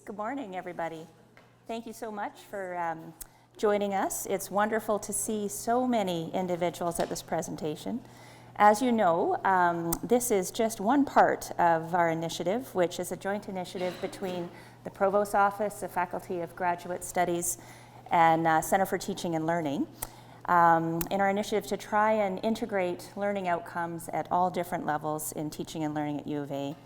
Good morning, everybody. Thank you so much for joining us. It's wonderful to see so many individuals at this presentation. As you know, this is just one part of our initiative, which is a joint initiative between the Provost's Office, the Faculty of Graduate Studies, and Center for Teaching and Learning, in our initiative to try and integrate learning outcomes at all different levels in teaching and learning at U of A.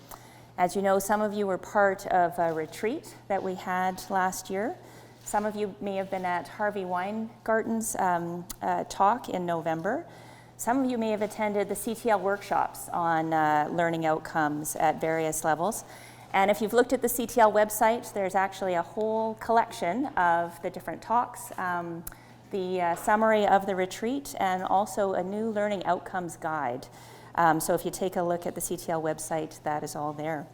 As you know, some of you were part of a retreat that we had last year. Some of you may have been at Harvey Weingarten's talk in November. Some of you may have attended the CTL workshops on learning outcomes at various levels. And if you've looked at the CTL website, there's actually a whole collection of the different talks, the summary of the retreat, and also a new learning outcomes guide. So if you take a look at the CTL website, that is all there.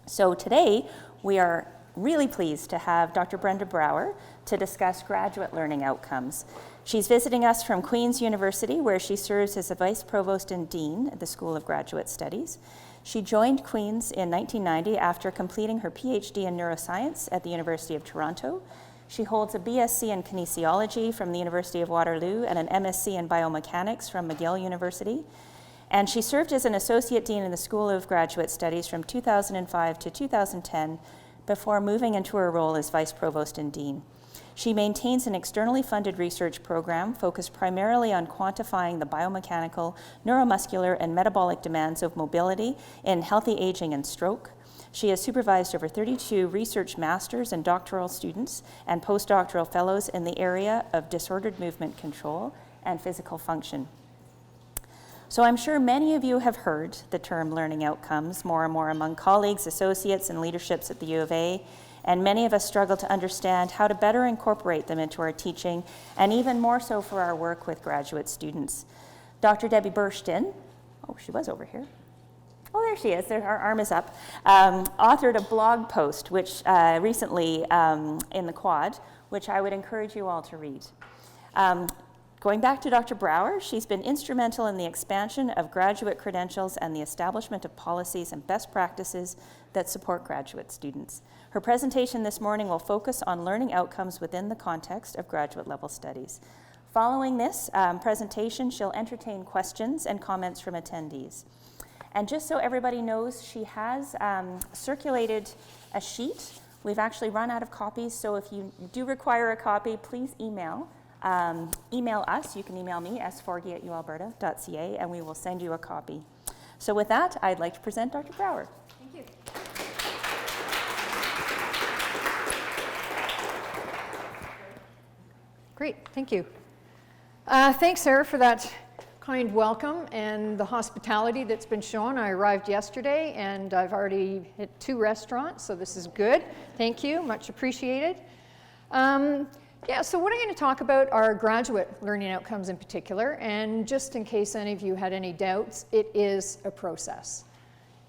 So today, we are really pleased to have Dr. Brenda Brouwer to discuss graduate learning outcomes. She's visiting us from Queen's University, where she serves as a Vice-Provost and Dean at the School of Graduate Studies. She joined Queen's in 1990 after completing her PhD in neuroscience at the University of Toronto. She holds a BSc in kinesiology from the University of Waterloo and an MSc in biomechanics from McGill University. And she served as an Associate Dean in the School of Graduate Studies from 2005 to 2010 before moving into her role as Vice-Provost and Dean. She maintains an externally funded research program focused primarily on quantifying the biomechanical, neuromuscular, and metabolic demands of mobility in healthy aging and stroke. She has supervised over 32 research masters and doctoral students and postdoctoral fellows in the area of disordered movement control and physical function. So I'm sure many of you have heard the term learning outcomes more and more among colleagues, associates, and leaderships at the U of A, and many of us struggle to understand how to better incorporate them into our teaching, and even more so for our work with graduate students. Dr. Debbie Burstin, oh, she was over here. Oh, there she is, her arm is up, authored a blog post which recently in the Quad, which I would encourage you all to read. Going back to Dr. Brouwer, she's been instrumental in the expansion of graduate credentials and the establishment of policies and best practices that support graduate students. Her presentation this morning will focus on learning outcomes within the context of graduate level studies. Following this presentation, she'll entertain questions and comments from attendees. And just so everybody knows, she has circulated a sheet. We've actually run out of copies, so if you do require a copy, please email us. You can email me, sforgy@ualberta.ca, and we will send you a copy. So with that, I'd like to present Dr. Brouwer. Thank you. Great, thank you. Thanks, Sarah, for that kind welcome and the hospitality that's been shown. I arrived yesterday, and I've already hit 2 restaurants, so this is good. Thank you, much appreciated. Yeah, so what I'm going to talk about are graduate learning outcomes in particular, and just in case any of you had any doubts, it is a process.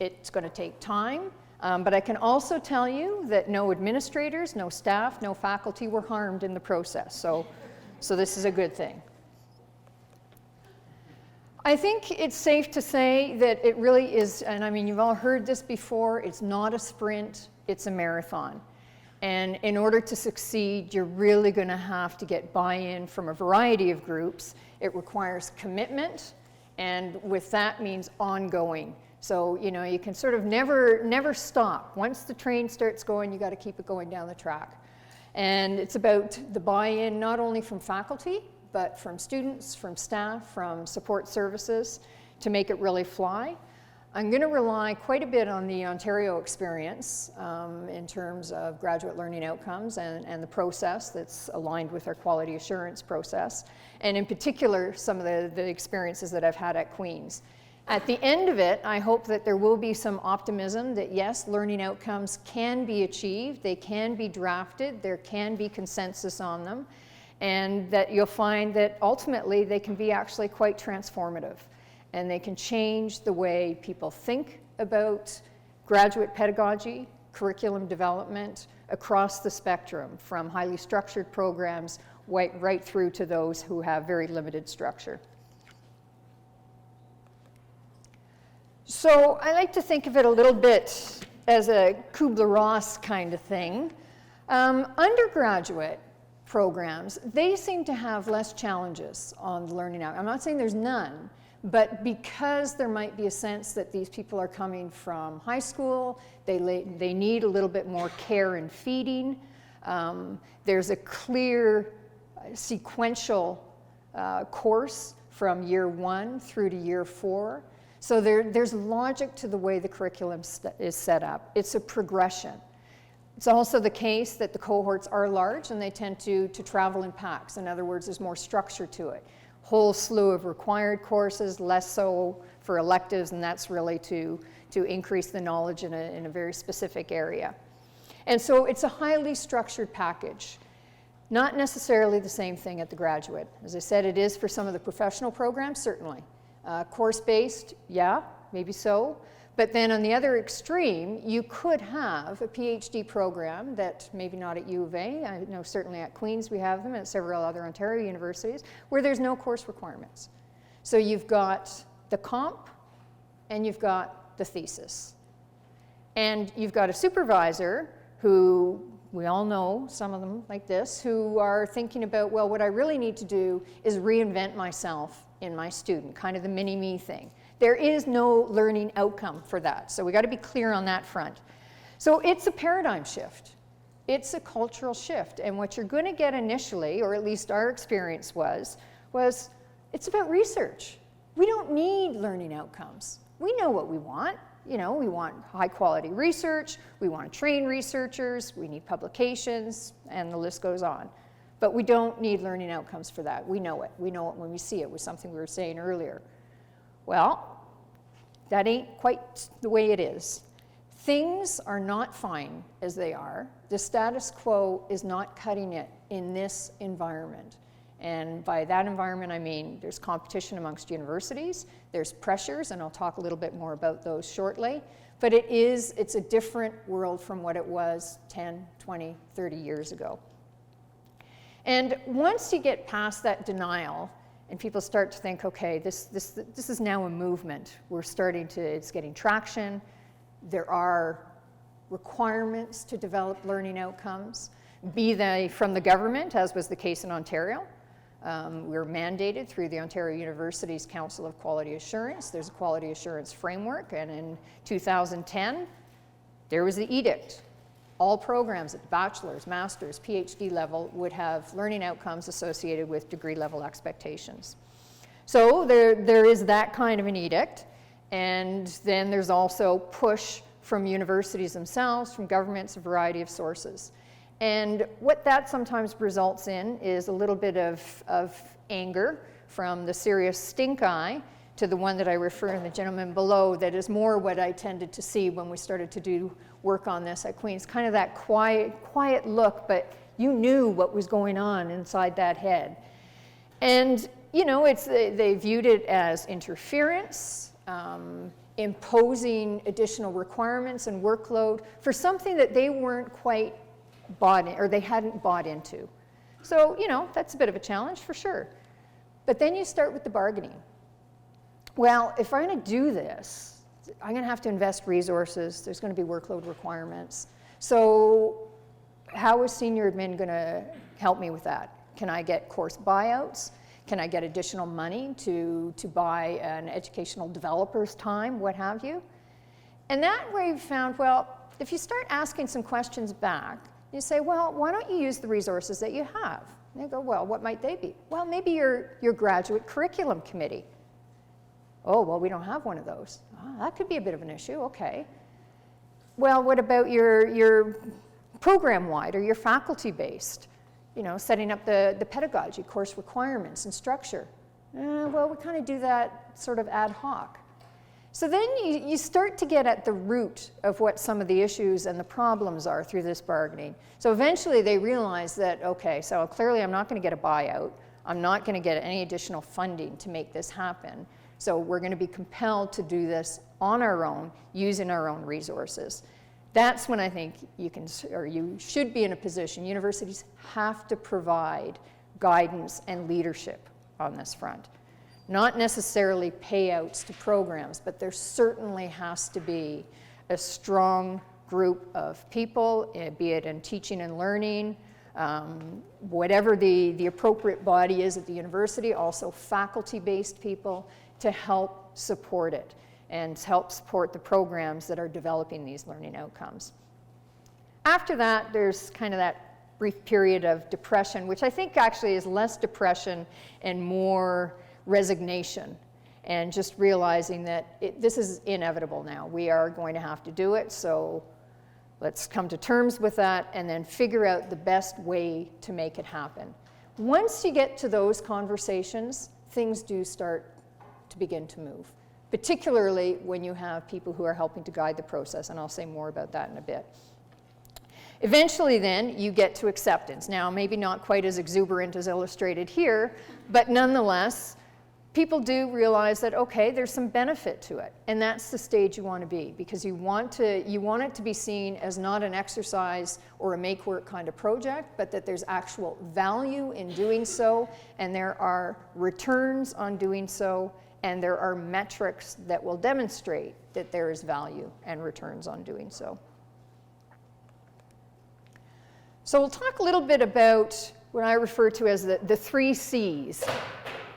It's going to take time, but I can also tell you that no administrators, no staff, no faculty were harmed in the process, so this is a good thing. I think it's safe to say that it really is, and I mean, you've all heard this before, it's not a sprint, it's a marathon. And in order to succeed, you're really going to have to get buy-in from a variety of groups. It requires commitment, and with that means ongoing. So, you know, you can sort of never stop. Once the train starts going, you got to keep it going down the track. And it's about the buy-in not only from faculty, but from students, from staff, from support services to make it really fly. I'm going to rely quite a bit on the Ontario experience in terms of graduate learning outcomes and the process that's aligned with our quality assurance process, and in particular, some of the experiences that I've had at Queen's. At the end of it, I hope that there will be some optimism that yes, learning outcomes can be achieved, they can be drafted, there can be consensus on them, and that you'll find that ultimately they can be actually quite transformative. And they can change the way people think about graduate pedagogy, curriculum development across the spectrum, from highly structured programs right through to those who have very limited structure. So I like to think of it a little bit as a Kubler-Ross kind of thing. Undergraduate programs, they seem to have less challenges on the learning out. I'm not saying there's none, but because there might be a sense that these people are coming from high school, they need a little bit more care and feeding. There's a clear sequential course from year 1 through to year 4. So there's logic to the way the curriculum is set up. It's a progression. It's also the case that the cohorts are large and they tend to travel in packs. In other words, there's more structure to it. Whole slew of required courses, less so for electives, and that's really to increase the knowledge in a very specific area. And so it's a highly structured package. Not necessarily the same thing at the graduate. As I said, it is for some of the professional programs, certainly. Course-based, yeah, maybe so. But then on the other extreme, you could have a PhD program that maybe not at U of A, I know certainly at Queen's we have them, and at several other Ontario universities, where there's no course requirements. So you've got the comp and you've got the thesis. And you've got a supervisor who, we all know, some of them like this, who are thinking about, well, what I really need to do is reinvent myself in my student, kind of the mini-me thing. There is no learning outcome for that. So we got to be clear on that front. So it's a paradigm shift. It's a cultural shift. And what you're going to get initially, or at least our experience was it's about research. We don't need learning outcomes. We know what we want. You know, we want high quality research. We want to train researchers. We need publications, and the list goes on. But we don't need learning outcomes for that. We know it. We know it when we see it. It was something we were saying earlier. Well, that ain't quite the way it is. Things are not fine as they are. The status quo is not cutting it in this environment. And by that environment, I mean there's competition amongst universities, there's pressures, and I'll talk a little bit more about those shortly. But it's a different world from what it was 10, 20, 30 years ago. And once you get past that denial, and people start to think, okay, this is now a movement. It's getting traction. There are requirements to develop learning outcomes, be they from the government, as was the case in Ontario. We're mandated through the Ontario University's Council of Quality Assurance. There's a quality assurance framework, and in 2010, there was the edict. All programs at the bachelor's, master's, PhD level would have learning outcomes associated with degree level expectations. So there is that kind of an edict, and then there's also push from universities themselves, from governments, a variety of sources. And what that sometimes results in is a little bit of anger from the serious stink eye to the one that I refer in the gentleman below that is more what I tended to see when we started to do work on this at Queen's, kind of that quiet look, but you knew what was going on inside that head. And, you know, they viewed it as interference, imposing additional requirements and workload for something that they weren't quite bought in, or they hadn't bought into. So, you know, that's a bit of a challenge for sure. But then you start with the bargaining. Well, if I'm going to do this, I'm going to have to invest resources. There's going to be workload requirements. So how is senior admin going to help me with that? Can I get course buyouts? Can I get additional money to buy an educational developer's time, what have you? And that way we found, well, if you start asking some questions back, you say, well, why don't you use the resources that you have? And they go, well, what might they be? Well, maybe your graduate curriculum committee. Oh, well, we don't have one of those. Oh, that could be a bit of an issue, okay. Well, what about your program-wide or your faculty-based? You know, setting up the pedagogy, course requirements and structure. Well, we kind of do that sort of ad hoc. So then you start to get at the root of what some of the issues and the problems are through this bargaining. So eventually they realize that, okay, so clearly I'm not going to get a buyout. I'm not going to get any additional funding to make this happen. So we're going to be compelled to do this on our own, using our own resources. That's when I think you should be in a position, universities have to provide guidance and leadership on this front. Not necessarily payouts to programs, but there certainly has to be a strong group of people, be it in teaching and learning, whatever the appropriate body is at the university, also faculty-based people, to help support it and help support the programs that are developing these learning outcomes. After that, there's kind of that brief period of depression, which I think actually is less depression and more resignation, and just realizing that this is inevitable now. We are going to have to do it, so let's come to terms with that and then figure out the best way to make it happen. Once you get to those conversations, things do start to begin to move, particularly when you have people who are helping to guide the process, and I'll say more about that in a bit. Eventually then, you get to acceptance. Now, maybe not quite as exuberant as illustrated here, but nonetheless, people do realize that, okay, there's some benefit to it, and that's the stage you want to be, because you want it to be seen as not an exercise or a make-work kind of project, but that there's actual value in doing so, and there are returns on doing so, and there are metrics that will demonstrate that there is value and returns on doing so. So we'll talk a little bit about what I refer to as the 3 C's.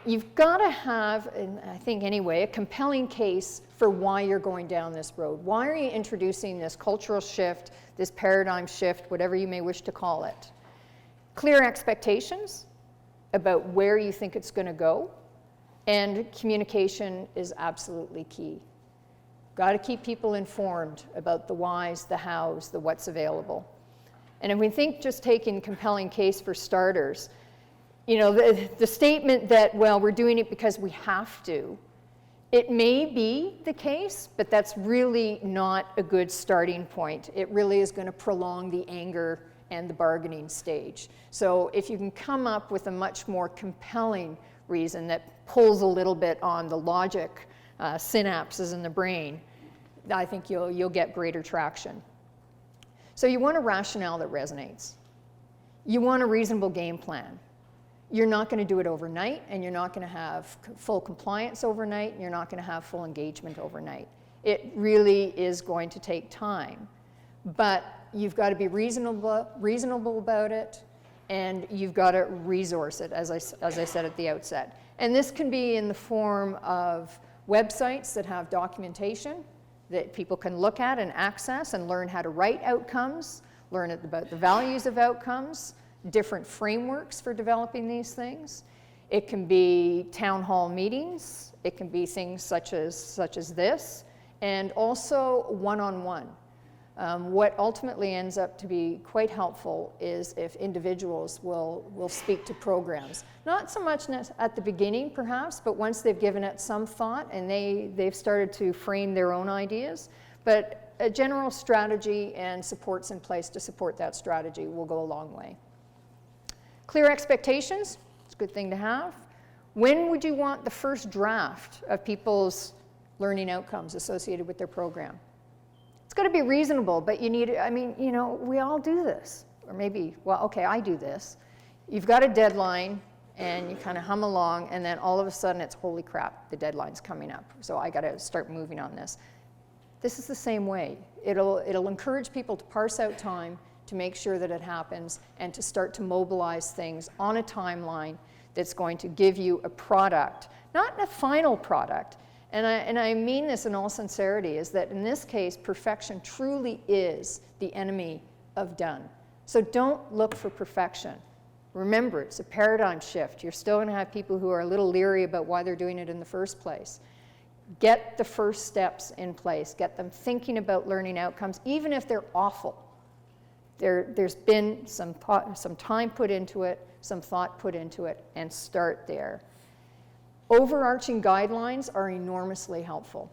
You've got to have, and I think anyway, a compelling case for why you're going down this road. Why are you introducing this cultural shift, this paradigm shift, whatever you may wish to call it? Clear expectations about where you think it's going to go, and communication is absolutely key. Got to keep people informed about the whys, the hows, the what's available. And if we think just taking compelling case for starters, you know, the statement that, well, we're doing it because we have to, it may be the case, but that's really not a good starting point. It really is going to prolong the anger and the bargaining stage. So if you can come up with a much more compelling reason that pulls a little bit on the logic synapses in the brain, I think you'll get greater traction. So you want a rationale that resonates. You want a reasonable game plan. You're not going to do it overnight, and you're not going to have full compliance overnight, and you're not going to have full engagement overnight. It really is going to take time. But you've got to be reasonable about it, and you've got to resource it, as I said at the outset. And this can be in the form of websites that have documentation that people can look at and access and learn how to write outcomes, learn about the values of outcomes, different frameworks for developing these things. It can be town hall meetings. It can be things such as this, and also one-on-one. What ultimately ends up to be quite helpful is if individuals will speak to programs. Not so much at the beginning, perhaps, but once they've given it some thought and they've started to frame their own ideas. But a general strategy and supports in place to support that strategy will go a long way. Clear expectations, it's a good thing to have. When would you want the first draft of people's learning outcomes associated with their program? It's got to be reasonable, but you need, I mean, you know, we all do this. Or maybe, well, okay, I do this. You've got a deadline, and you kind of hum along, and then all of a sudden it's, holy crap, the deadline's coming up. So I got to start moving on this. This is the same way. It'll encourage people to parse out time to make sure that it happens, and to start to mobilize things on a timeline that's going to give you a product, not a final product. And I mean this in all sincerity, is that in this case, perfection truly is the enemy of done. So don't look for perfection. Remember, it's a paradigm shift. You're still going to have people who are a little leery about why they're doing it in the first place. Get the first steps in place. Get them thinking about learning outcomes, even if they're awful. There's been some time put into it, some thought put into it, and start there. Overarching guidelines are enormously helpful.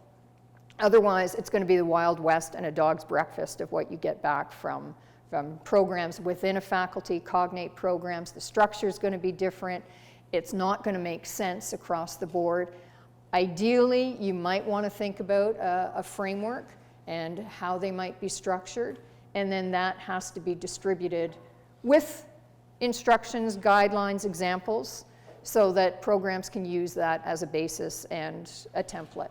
Otherwise, it's going to be the Wild West and a dog's breakfast of what you get back from programs within a faculty, cognate programs. The structure is going to be different. It's not going to make sense across the board. Ideally, you might want to think about a framework and how they might be structured, and then that has to be distributed with instructions, guidelines, examples, so that programs can use that as a basis and a template.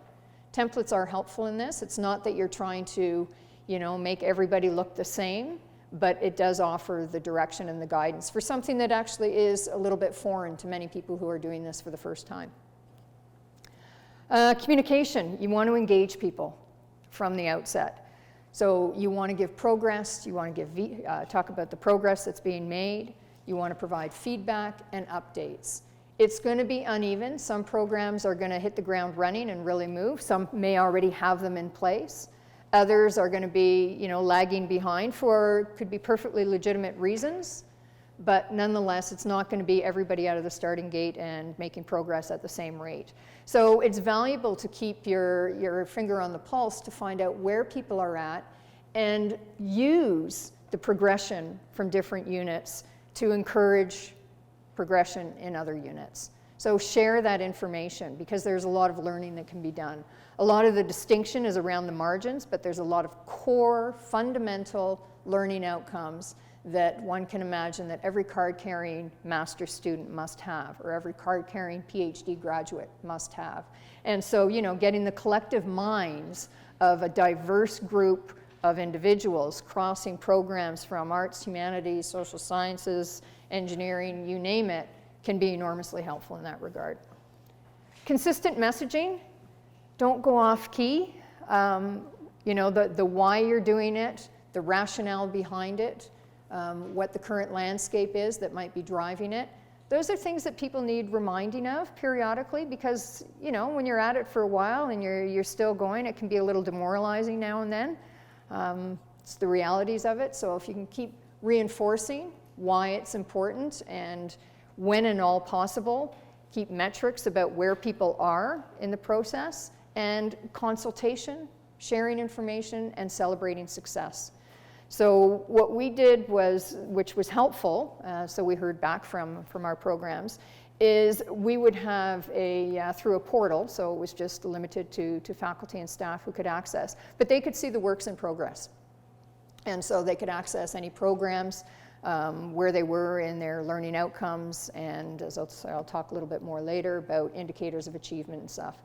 Templates are helpful in this. It's not that you're trying to, make everybody look the same, but it does offer the direction and the guidance for something that actually is a little bit foreign to many people who are doing this for the first time. Communication, you want to engage people from the outset. So you want to give progress, you want to talk about the progress that's being made, you want to provide feedback and updates. It's going to be uneven. Some programs are going to hit the ground running and really move. Some may already have them in place. Others are going to be, lagging behind for could be perfectly legitimate reasons, but nonetheless, it's not going to be everybody out of the starting gate and making progress at the same rate. So it's valuable to keep your finger on the pulse to find out where people are at and use the progression from different units to encourage progression in other units. So share that information because there's a lot of learning that can be done. A lot of the distinction is around the margins, but there's a lot of core, fundamental learning outcomes that one can imagine that every card-carrying master's student must have, or every card-carrying PhD graduate must have. And so, getting the collective minds of a diverse group of individuals crossing programs from arts, humanities, social sciences, engineering, you name it, can be enormously helpful in that regard. Consistent messaging, don't go off key. The why you're doing it, the rationale behind it, what the current landscape is that might be driving it. Those are things that people need reminding of periodically because, when you're at it for a while and you're still going, it can be a little demoralizing now and then. It's the realities of it. So if you can keep reinforcing why it's important and when and all possible, keep metrics about where people are in the process and consultation, sharing information, and celebrating success. So what we did was, which was helpful, so we heard back from our programs, is we would have through a portal, so it was just limited to faculty and staff who could access, but they could see the works in progress. And so they could access any programs, where they were in their learning outcomes, and as I'll talk a little bit more later about indicators of achievement and stuff.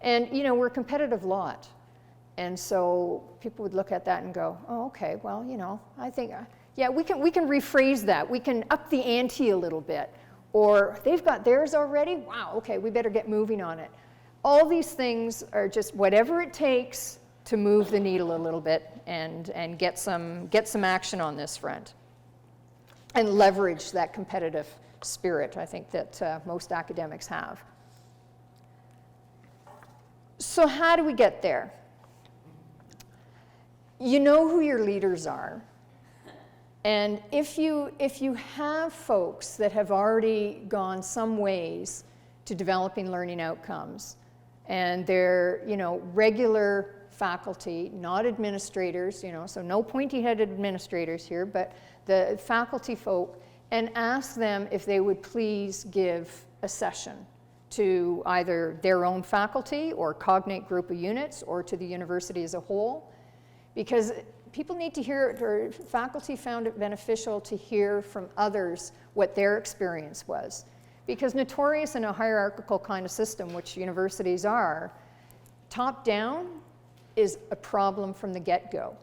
And we're a competitive lot. And so people would look at that and go, oh, okay, well, I think, yeah, we can rephrase that. We can up the ante a little bit. Or they've got theirs already? Wow, okay, we better get moving on it. All these things are just whatever it takes to move the needle a little bit and get some action on this front. And leverage that competitive spirit, I think, that most academics have. So how do we get there? You know who your leaders are. And if you have folks that have already gone some ways to developing learning outcomes, and they're regular faculty, not administrators, so no pointy-headed administrators here, but the faculty folk, and ask them if they would please give a session to either their own faculty or cognate group of units or to the university as a whole. Because people need to hear it, or faculty found it beneficial to hear from others what their experience was. Because notorious in a hierarchical kind of system, which universities are, top-down is a problem from the get-go.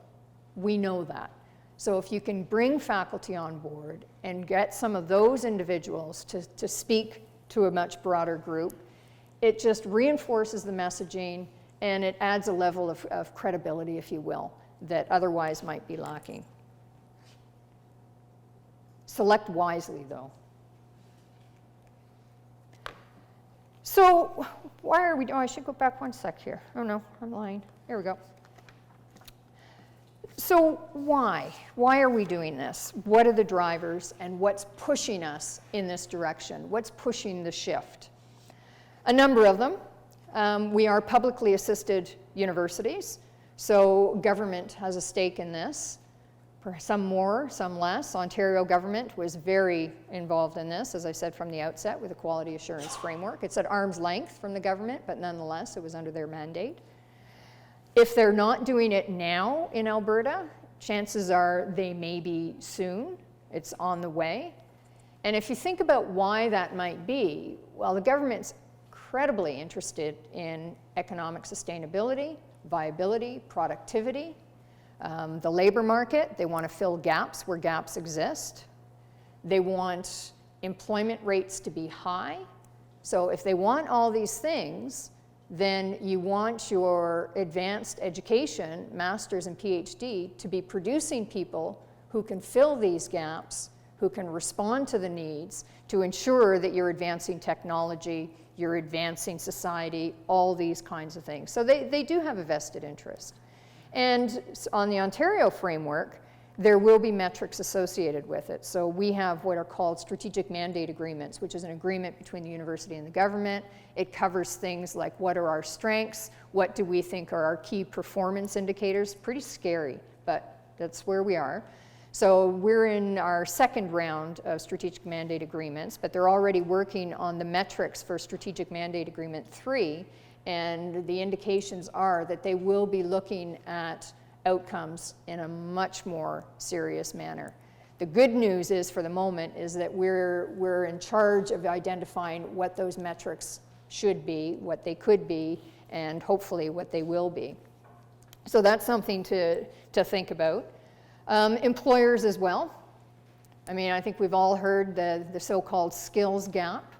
We know that. So if you can bring faculty on board and get some of those individuals to speak to a much broader group, it just reinforces the messaging and it adds a level of credibility, if you will, that otherwise might be lacking. Select wisely, though. So why are we, I should go back one sec here. Oh no, I'm lying. Here we go. So why? Why are we doing this? What are the drivers and what's pushing us in this direction? What's pushing the shift? A number of them. We are publicly assisted universities, so government has a stake in this. Some more, some less. Ontario government was very involved in this, as I said from the outset, with a quality assurance framework. It's at arm's length from the government, but nonetheless, it was under their mandate. If they're not doing it now in Alberta, chances are they may be soon. It's on the way. And if you think about why that might be, well, the government's incredibly interested in economic sustainability, viability, productivity. The labor market, they want to fill gaps where gaps exist. They want employment rates to be high. So if they want all these things, then you want your advanced education, master's and PhD, to be producing people who can fill these gaps, who can respond to the needs, to ensure that you're advancing technology, you're advancing society, all these kinds of things. So they do have a vested interest. And on the Ontario framework, there will be metrics associated with it. So we have what are called strategic mandate agreements, which is an agreement between the university and the government. It covers things like what are our strengths, what do we think are our key performance indicators. Pretty scary, but that's where we are. So we're in our second round of strategic mandate agreements, but they're already working on the metrics for strategic mandate agreement 3, and the indications are that they will be looking at outcomes in a much more serious manner. The good news is, for the moment, is that we're in charge of identifying what those metrics should be, what they could be, and hopefully what they will be. So that's something to think about. Employers as well. I mean, I think we've all heard the so-called skills gap.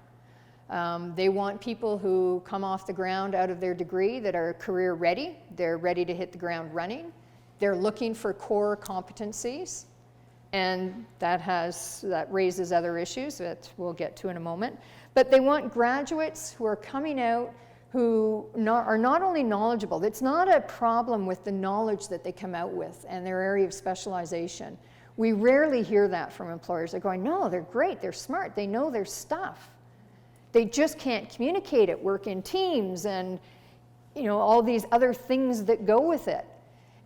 They want people who come off the ground out of their degree that are career ready. They're ready to hit the ground running. They're looking for core competencies, and that raises other issues that we'll get to in a moment. But they want graduates who are coming out who are not only knowledgeable. It's not a problem with the knowledge that they come out with and their area of specialization. We rarely hear that from employers. They're going, no, they're great, they're smart, they know their stuff. They just can't communicate it, work in teams, and all these other things that go with it.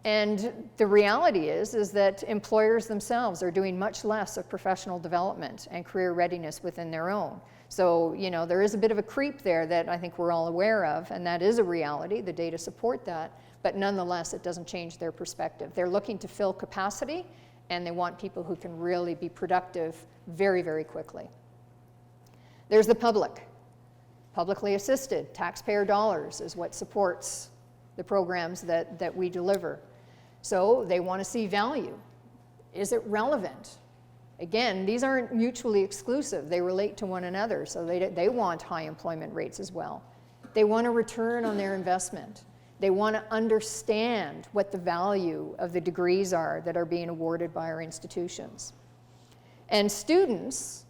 And the reality is that employers themselves are doing much less of professional development and career readiness within their own. So, there is a bit of a creep there that I think we're all aware of, and that is a reality. The data support that, but nonetheless, it doesn't change their perspective. They're looking to fill capacity, and they want people who can really be productive very, very quickly. There's the public. Publicly assisted, taxpayer dollars is what supports the programs that we deliver. So they want to see value. Is it relevant? Again, these aren't mutually exclusive. They relate to one another, so they want high employment rates as well. They want a return on their investment. They want to understand what the value of the degrees are that are being awarded by our institutions. And students,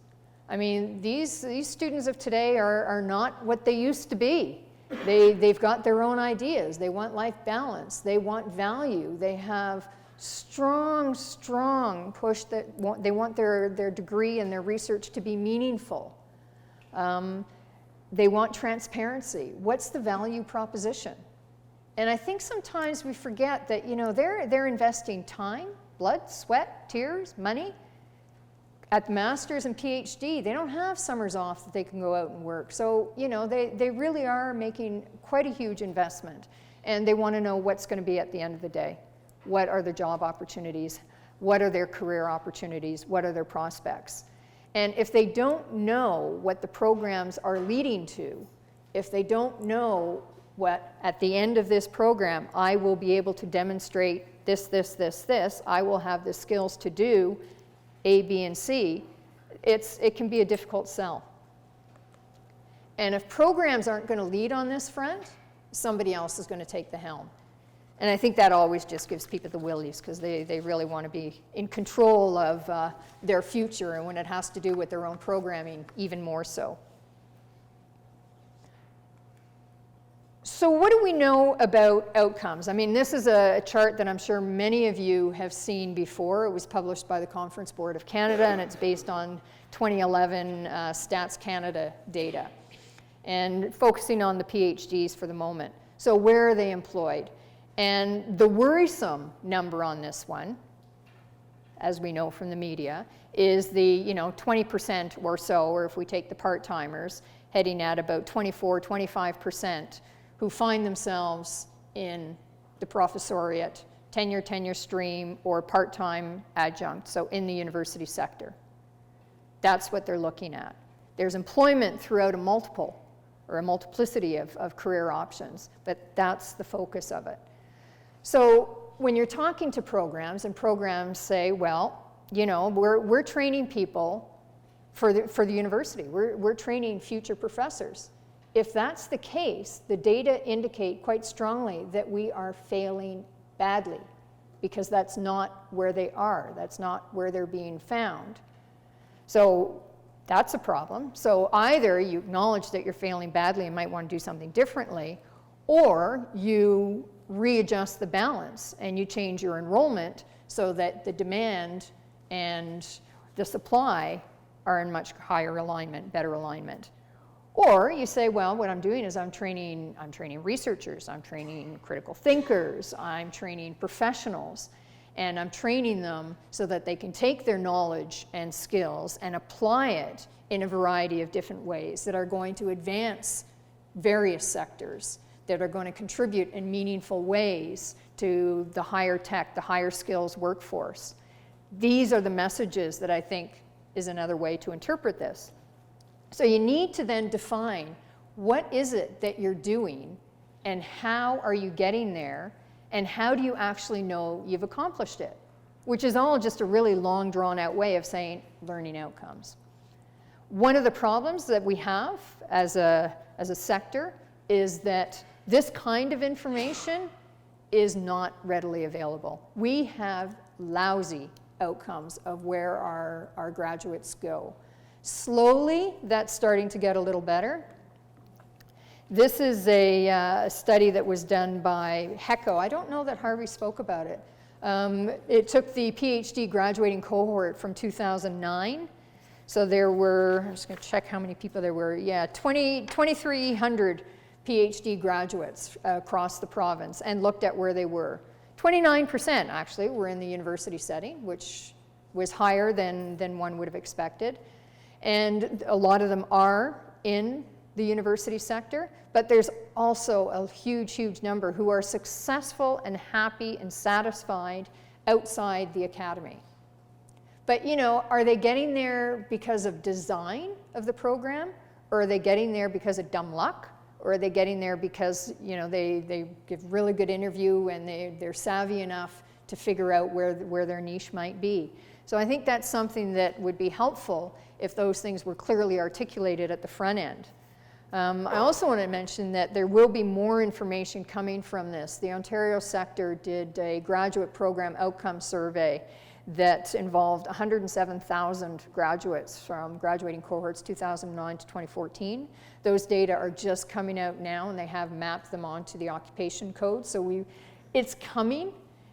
I mean, these students of today are not what they used to be. They've got their own ideas. They want life balance. They want value. They have strong push that they want their degree and their research to be meaningful. They want transparency. What's the value proposition? And I think sometimes we forget that they're investing time, blood, sweat, tears, money. At the master's and PhD, they don't have summers off that they can go out and work. So, they really are making quite a huge investment, and they want to know what's going to be at the end of the day. What are their job opportunities? What are their career opportunities? What are their prospects? And if they don't know what the programs are leading to, if they don't know what, at the end of this program, I will be able to demonstrate this, I will have the skills to do A, B, and C, it can be a difficult sell. And if programs aren't going to lead on this front, somebody else is going to take the helm. And I think that always just gives people the willies, because they really want to be in control of their future, and when it has to do with their own programming, even more so. So what do we know about outcomes? I mean, this is a chart that I'm sure many of you have seen before. It was published by the Conference Board of Canada, and it's based on 2011 Stats Canada data, and focusing on the PhDs for the moment. So where are they employed? And the worrisome number on this one, as we know from the media, is the 20% or so, or if we take the part-timers, heading at about 24-25%, who find themselves in the professoriate, tenure stream, or part-time adjunct, so in the university sector. That's what they're looking at. There's employment throughout a multiplicity of career options, but that's the focus of it. So when you're talking to programs, and programs say, well, you know, we're training people for the university. We're training future professors. If that's the case, the data indicate quite strongly that we are failing badly, because that's not where they are. That's not where they're being found. So that's a problem. So either you acknowledge that you're failing badly and might want to do something differently, or you readjust the balance and you change your enrollment so that the demand and the supply are in much higher alignment, better alignment. Or you say, well, what I'm doing is I'm training researchers, I'm training critical thinkers, I'm training professionals, and I'm training them so that they can take their knowledge and skills and apply it in a variety of different ways that are going to advance various sectors, that are going to contribute in meaningful ways to the higher tech, the higher skills workforce. These are the messages that I think is another way to interpret this. So you need to then define what is it that you're doing and how are you getting there and how do you actually know you've accomplished it, which is all just a really long drawn out way of saying learning outcomes. One of the problems that we have as a sector is that this kind of information is not readily available. We have lousy outcomes of where our graduates go. Slowly, that's starting to get a little better. This is a study that was done by HECO. I don't know that Harvey spoke about it. It took the PhD graduating cohort from 2009. So there were, I'm just going to check how many people there were. Yeah, 2,300 PhD graduates across the province, and looked at where they were. 29% actually were in the university setting, which was higher than one would have expected. And a lot of them are in the university sector, but there's also a huge, huge number who are successful and happy and satisfied outside the academy. But, you know, are they getting there because of design of the program, or are they getting there because of dumb luck, or are they getting there because, you know, they give really good interview and they're savvy enough to figure out where their niche might be? So I think that's something that would be helpful if those things were clearly articulated at the front end. I also want to mention that there will be more information coming from this. The Ontario sector did a graduate program outcome survey that involved 107,000 graduates from graduating cohorts 2009 to 2014. Those data are just coming out now, and they have mapped them onto the occupation code. So it's coming.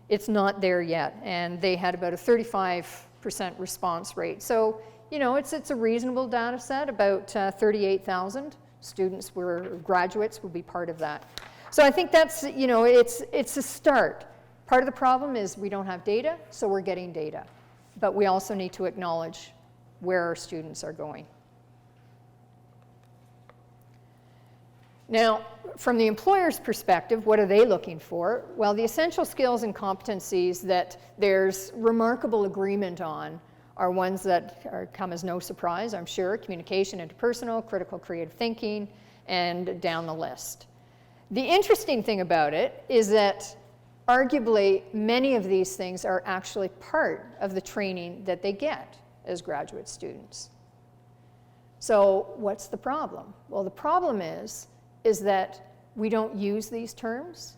It's not there yet, and they had about a 35% response rate. So, you know, it's a reasonable data set. About 38,000 students graduates will be part of that. So I think that's, you know, it's a start. Part of the problem is we don't have data, so we're getting data. But we also need to acknowledge where our students are going. Now, from the employer's perspective, what are they looking for? Well, the essential skills and competencies that there's remarkable agreement on are ones that come as no surprise, I'm sure: communication, interpersonal, critical creative thinking, and down the list. The interesting thing about it is that arguably many of these things are actually part of the training that they get as graduate students. So what's the problem? Well, the problem is that we don't use these terms.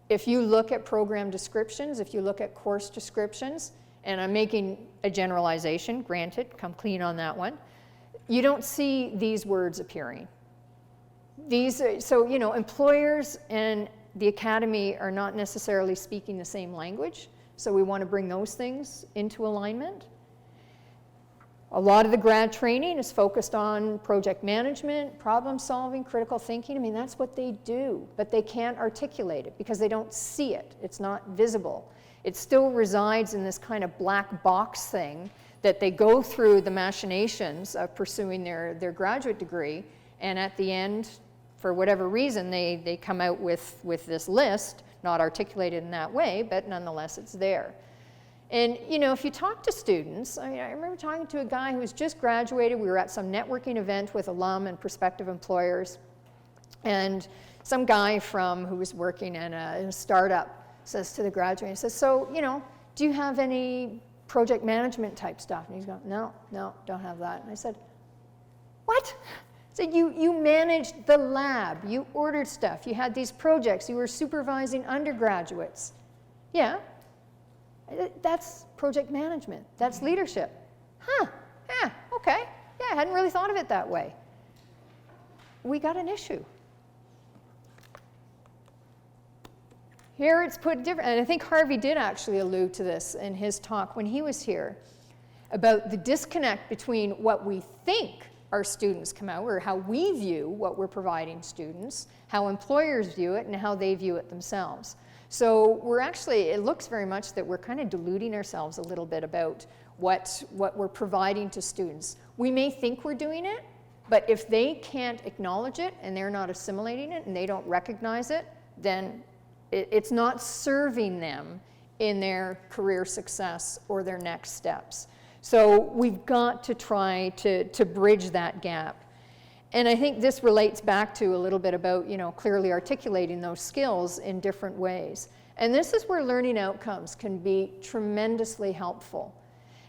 If you look at program descriptions, if you look at course descriptions, and I'm making a generalization, granted, come clean on that one, you don't see these words appearing. So, you know, employers and the academy are not necessarily speaking the same language, so we want to bring those things into alignment. A lot of the grad training is focused on project management, problem solving, critical thinking. I mean, that's what they do, but they can't articulate it because they don't see it. It's not visible. It still resides in this kind of black box thing that they go through the machinations of pursuing their graduate degree, and at the end, for whatever reason, they come out with this list, not articulated in that way, but nonetheless it's there. And, you know, if you talk to students, I remember talking to a guy who was just graduated. We were at some networking event with alum and prospective employers, and some guy who was working in a startup says to the graduate, he says, so, do you have any project management type stuff? And he's going, no, don't have that. And I said, what? I said, you managed the lab, you ordered stuff, you had these projects, you were supervising undergraduates. Yeah, that's project management, that's leadership. Huh, yeah, okay. Yeah, I hadn't really thought of it that way. We got an issue. Here it's put different, and I think Harvey did actually allude to this in his talk when he was here, about the disconnect between what we think our students come out, or how we view what we're providing students, how employers view it, and how they view it themselves. So we're actually, it looks very much that we're kind of deluding ourselves a little bit about what we're providing to students. We may think we're doing it, but if they can't acknowledge it and they're not assimilating it and they don't recognize it, then it's not serving them in their career success or their next steps. So we've got to try to bridge that gap. And I think this relates back to a little bit about, clearly articulating those skills in different ways. And this is where learning outcomes can be tremendously helpful.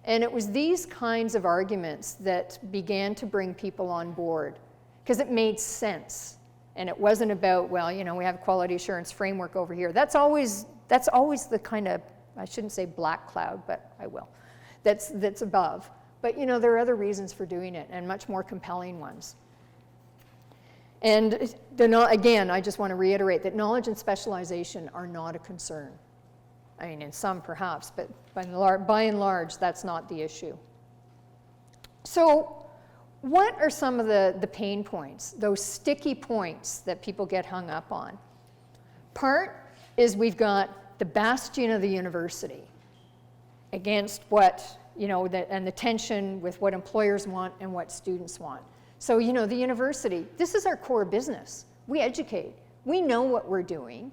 And it was these kinds of arguments that began to bring people on board, because it made sense. And it wasn't about, well, we have a quality assurance framework over here. That's always the kind of, I shouldn't say black cloud, but I will, that's above. But there are other reasons for doing it, and much more compelling ones. And again, I just want to reiterate that knowledge and specialization are not a concern. I mean, in some perhaps, but by and large, that's not the issue. So what are some of the pain points, those sticky points that people get hung up on? Part is we've got the bastion of the university against what, and the tension with what employers want and what students want. So, the university, this is our core business. We educate. We know what we're doing.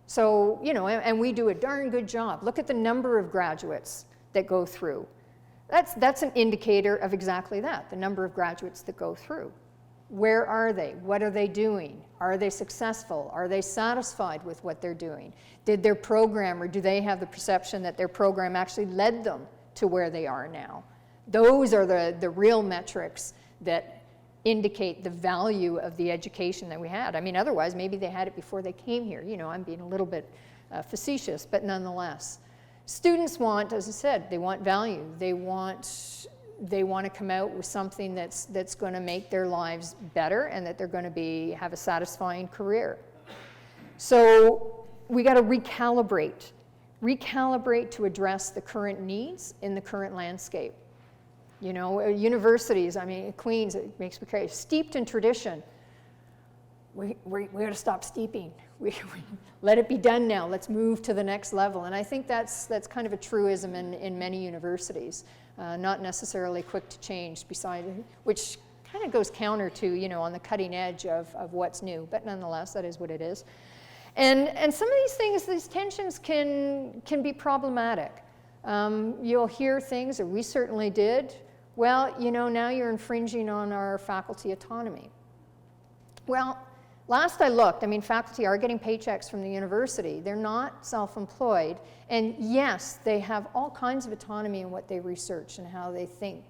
So, and we do a darn good job. Look at the number of graduates that go through. That's an indicator of exactly that, the number of graduates that go through. Where are they? What are they doing? Are they successful? Are they satisfied with what they're doing? Did their program, or do they have the perception that their program actually led them to where they are now? Those are the real metrics that indicate the value of the education that we had. I mean, otherwise, maybe they had it before they came here. I'm being a little bit facetious, but nonetheless. Students want, as I said, they want value. They want to come out with something that's going to make their lives better, and that they're going to have a satisfying career. So we got to recalibrate to address the current needs in the current landscape. Universities, Queens, it makes me crazy, steeped in tradition. We got to stop steeping. We let it be done now. Let's move to the next level. And I think that's kind of a truism in many universities, not necessarily quick to change, which kind of goes counter to, on the cutting edge of what's new. But nonetheless, that is what it is. And some of these things, these tensions can be problematic. You'll hear things, or we certainly did, well, now you're infringing on our faculty autonomy. Well, last I looked, faculty are getting paychecks from the university. They're not self-employed. And yes, they have all kinds of autonomy in what they research and how they think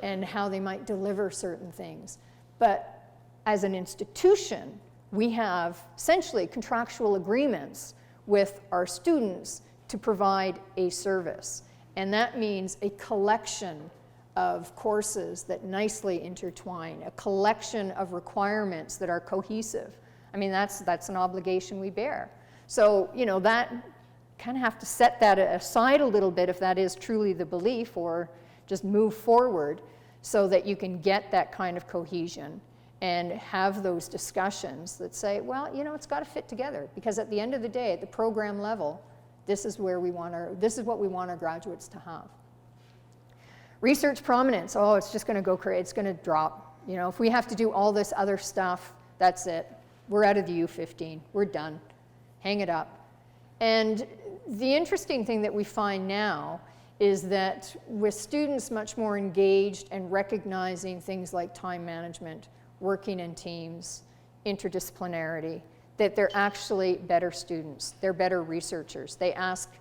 and how they might deliver certain things. But as an institution, we have essentially contractual agreements with our students to provide a service. And that means a collection of courses that nicely intertwine, a collection of requirements that are cohesive. That's an obligation we bear. So, that kind of have to set that aside a little bit if that is truly the belief, or just move forward so that you can get that kind of cohesion and have those discussions that say, well, it's got to fit together, because at the end of the day, at the program level, this is what we want our graduates to have. Research prominence, it's just going to go crazy, it's going to drop. If we have to do all this other stuff, that's it. We're out of the U15, we're done. Hang it up. And the interesting thing that we find now is that with students much more engaged and recognizing things like time management, working in teams, interdisciplinarity, that they're actually better students, they're better researchers, they ask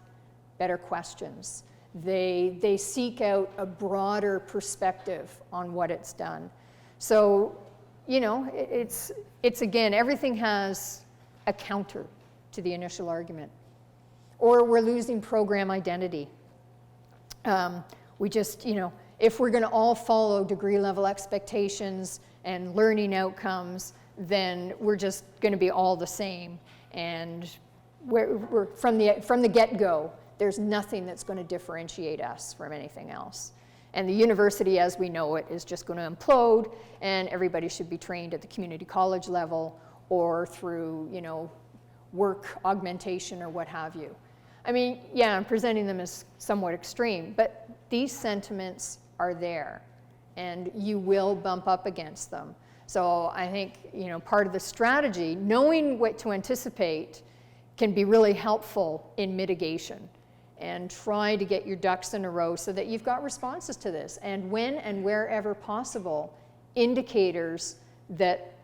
better questions, they seek out a broader perspective on what it's done. So, you know, it's again, everything has a counter to the initial argument. Or we're losing program identity. We just, you know, if we're going to all follow degree level expectations and learning outcomes, then we're just going to be all the same. And we're from the get-go, there's nothing that's going to differentiate us from anything else. And the university as we know it is just going to implode, and everybody should be trained at the community college level or through, you know, work augmentation or what have you. I mean, yeah, I'm presenting them as somewhat extreme, but these sentiments are there, and you will bump up against them. So I think, you know, part of the strategy, knowing what to anticipate, can be really helpful in mitigation, and try to get your ducks in a row so that you've got responses to this, and when and wherever possible, indicators that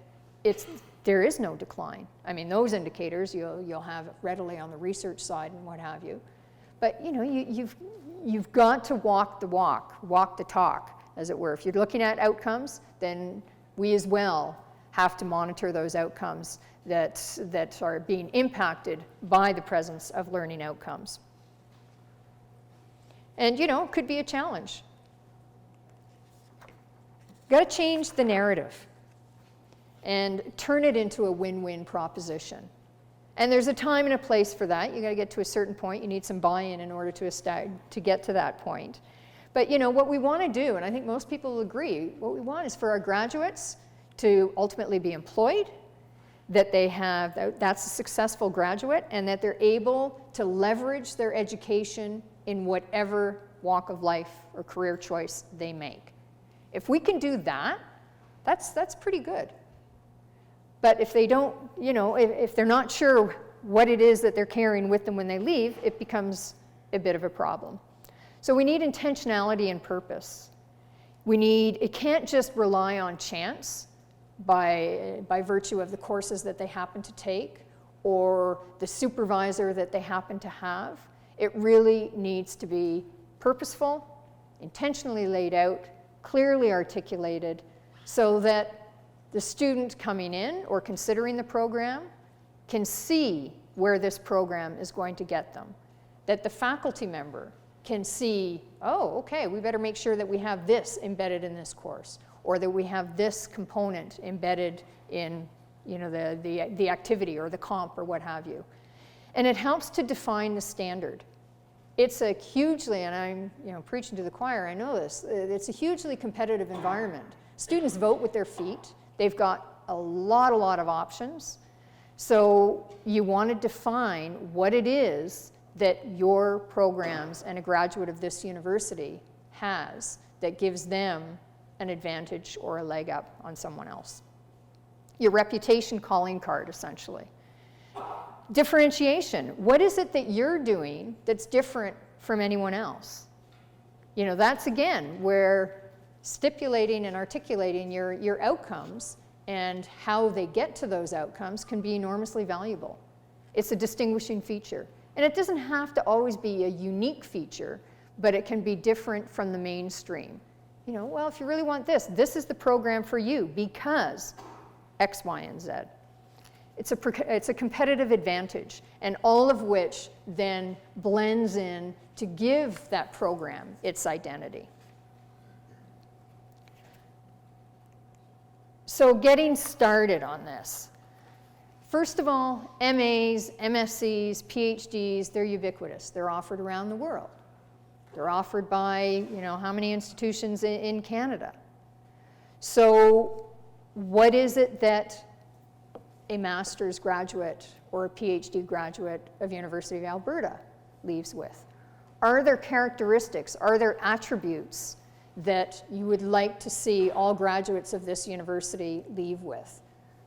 there is no decline. I mean, those indicators you'll have readily on the research side and what have you. But you know, you've got to walk the talk, as it were. If you're looking at outcomes, then we as well have to monitor those outcomes that are being impacted by the presence of learning outcomes. And you know, it could be a challenge. Got to change the narrative and turn it into a win-win proposition. And there's a time and a place for that. You got to get to a certain point. You need some buy-in in order to get to that point. But you know, what we want to do, and I think most people will agree, what we want is for our graduates to ultimately be employed, that they have, that's a successful graduate, and that they're able to leverage their education in whatever walk of life or career choice they make. If we can do that, that's pretty good. But if they don't, you know, if they're not sure what it is that they're carrying with them when they leave, it becomes a bit of a problem. So we need intentionality and purpose. It can't just rely on chance by virtue of the courses that they happen to take or the supervisor that they happen to have. It really needs to be purposeful, intentionally laid out, clearly articulated, so that the student coming in or considering the program can see where this program is going to get them. That the faculty member can see, oh, okay, we better make sure that we have this embedded in this course, or that we have this component embedded in, you know, the activity or the comp or what have you. And it helps to define the standard. It's a hugely, and I'm, you know, preaching to the choir, I know this, it's a hugely competitive environment. Students vote with their feet. They've got a lot of options. So you want to define what it is that your programs and a graduate of this university has that gives them an advantage or a leg up on someone else. Your reputation calling card, essentially. Differentiation. What is it that you're doing that's different from anyone else? You know, that's again where stipulating and articulating your outcomes and how they get to those outcomes can be enormously valuable. It's a distinguishing feature. And it doesn't have to always be a unique feature, but it can be different from the mainstream. You know, well, if you really want this is the program for you because X, Y, and Z. It's a competitive advantage, and all of which then blends in to give that program its identity. So getting started on this. First of all, MAs, MSCs, PhDs, they're ubiquitous. They're offered around the world. They're offered by, you know, how many institutions in Canada? So what is it that a master's graduate or a PhD graduate of University of Alberta leaves with? Are there characteristics, are there attributes that you would like to see all graduates of this university leave with?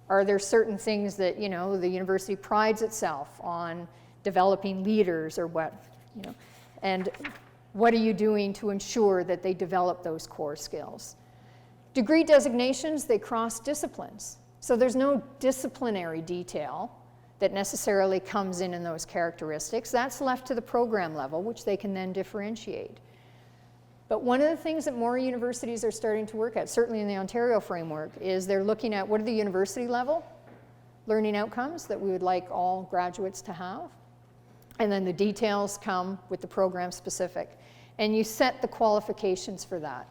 Are there certain things that, you know, the university prides itself on developing leaders or what, you know, and what are you doing to ensure that they develop those core skills? Degree designations, they cross disciplines. So there's no disciplinary detail, that necessarily comes in those characteristics. That's left to the program level, which they can then differentiate. But one of the things that more universities are starting to work at, certainly in the Ontario framework, is they're looking at what are the university level learning outcomes that we would like all graduates to have. And then the details come with the program specific. And you set the qualifications for that.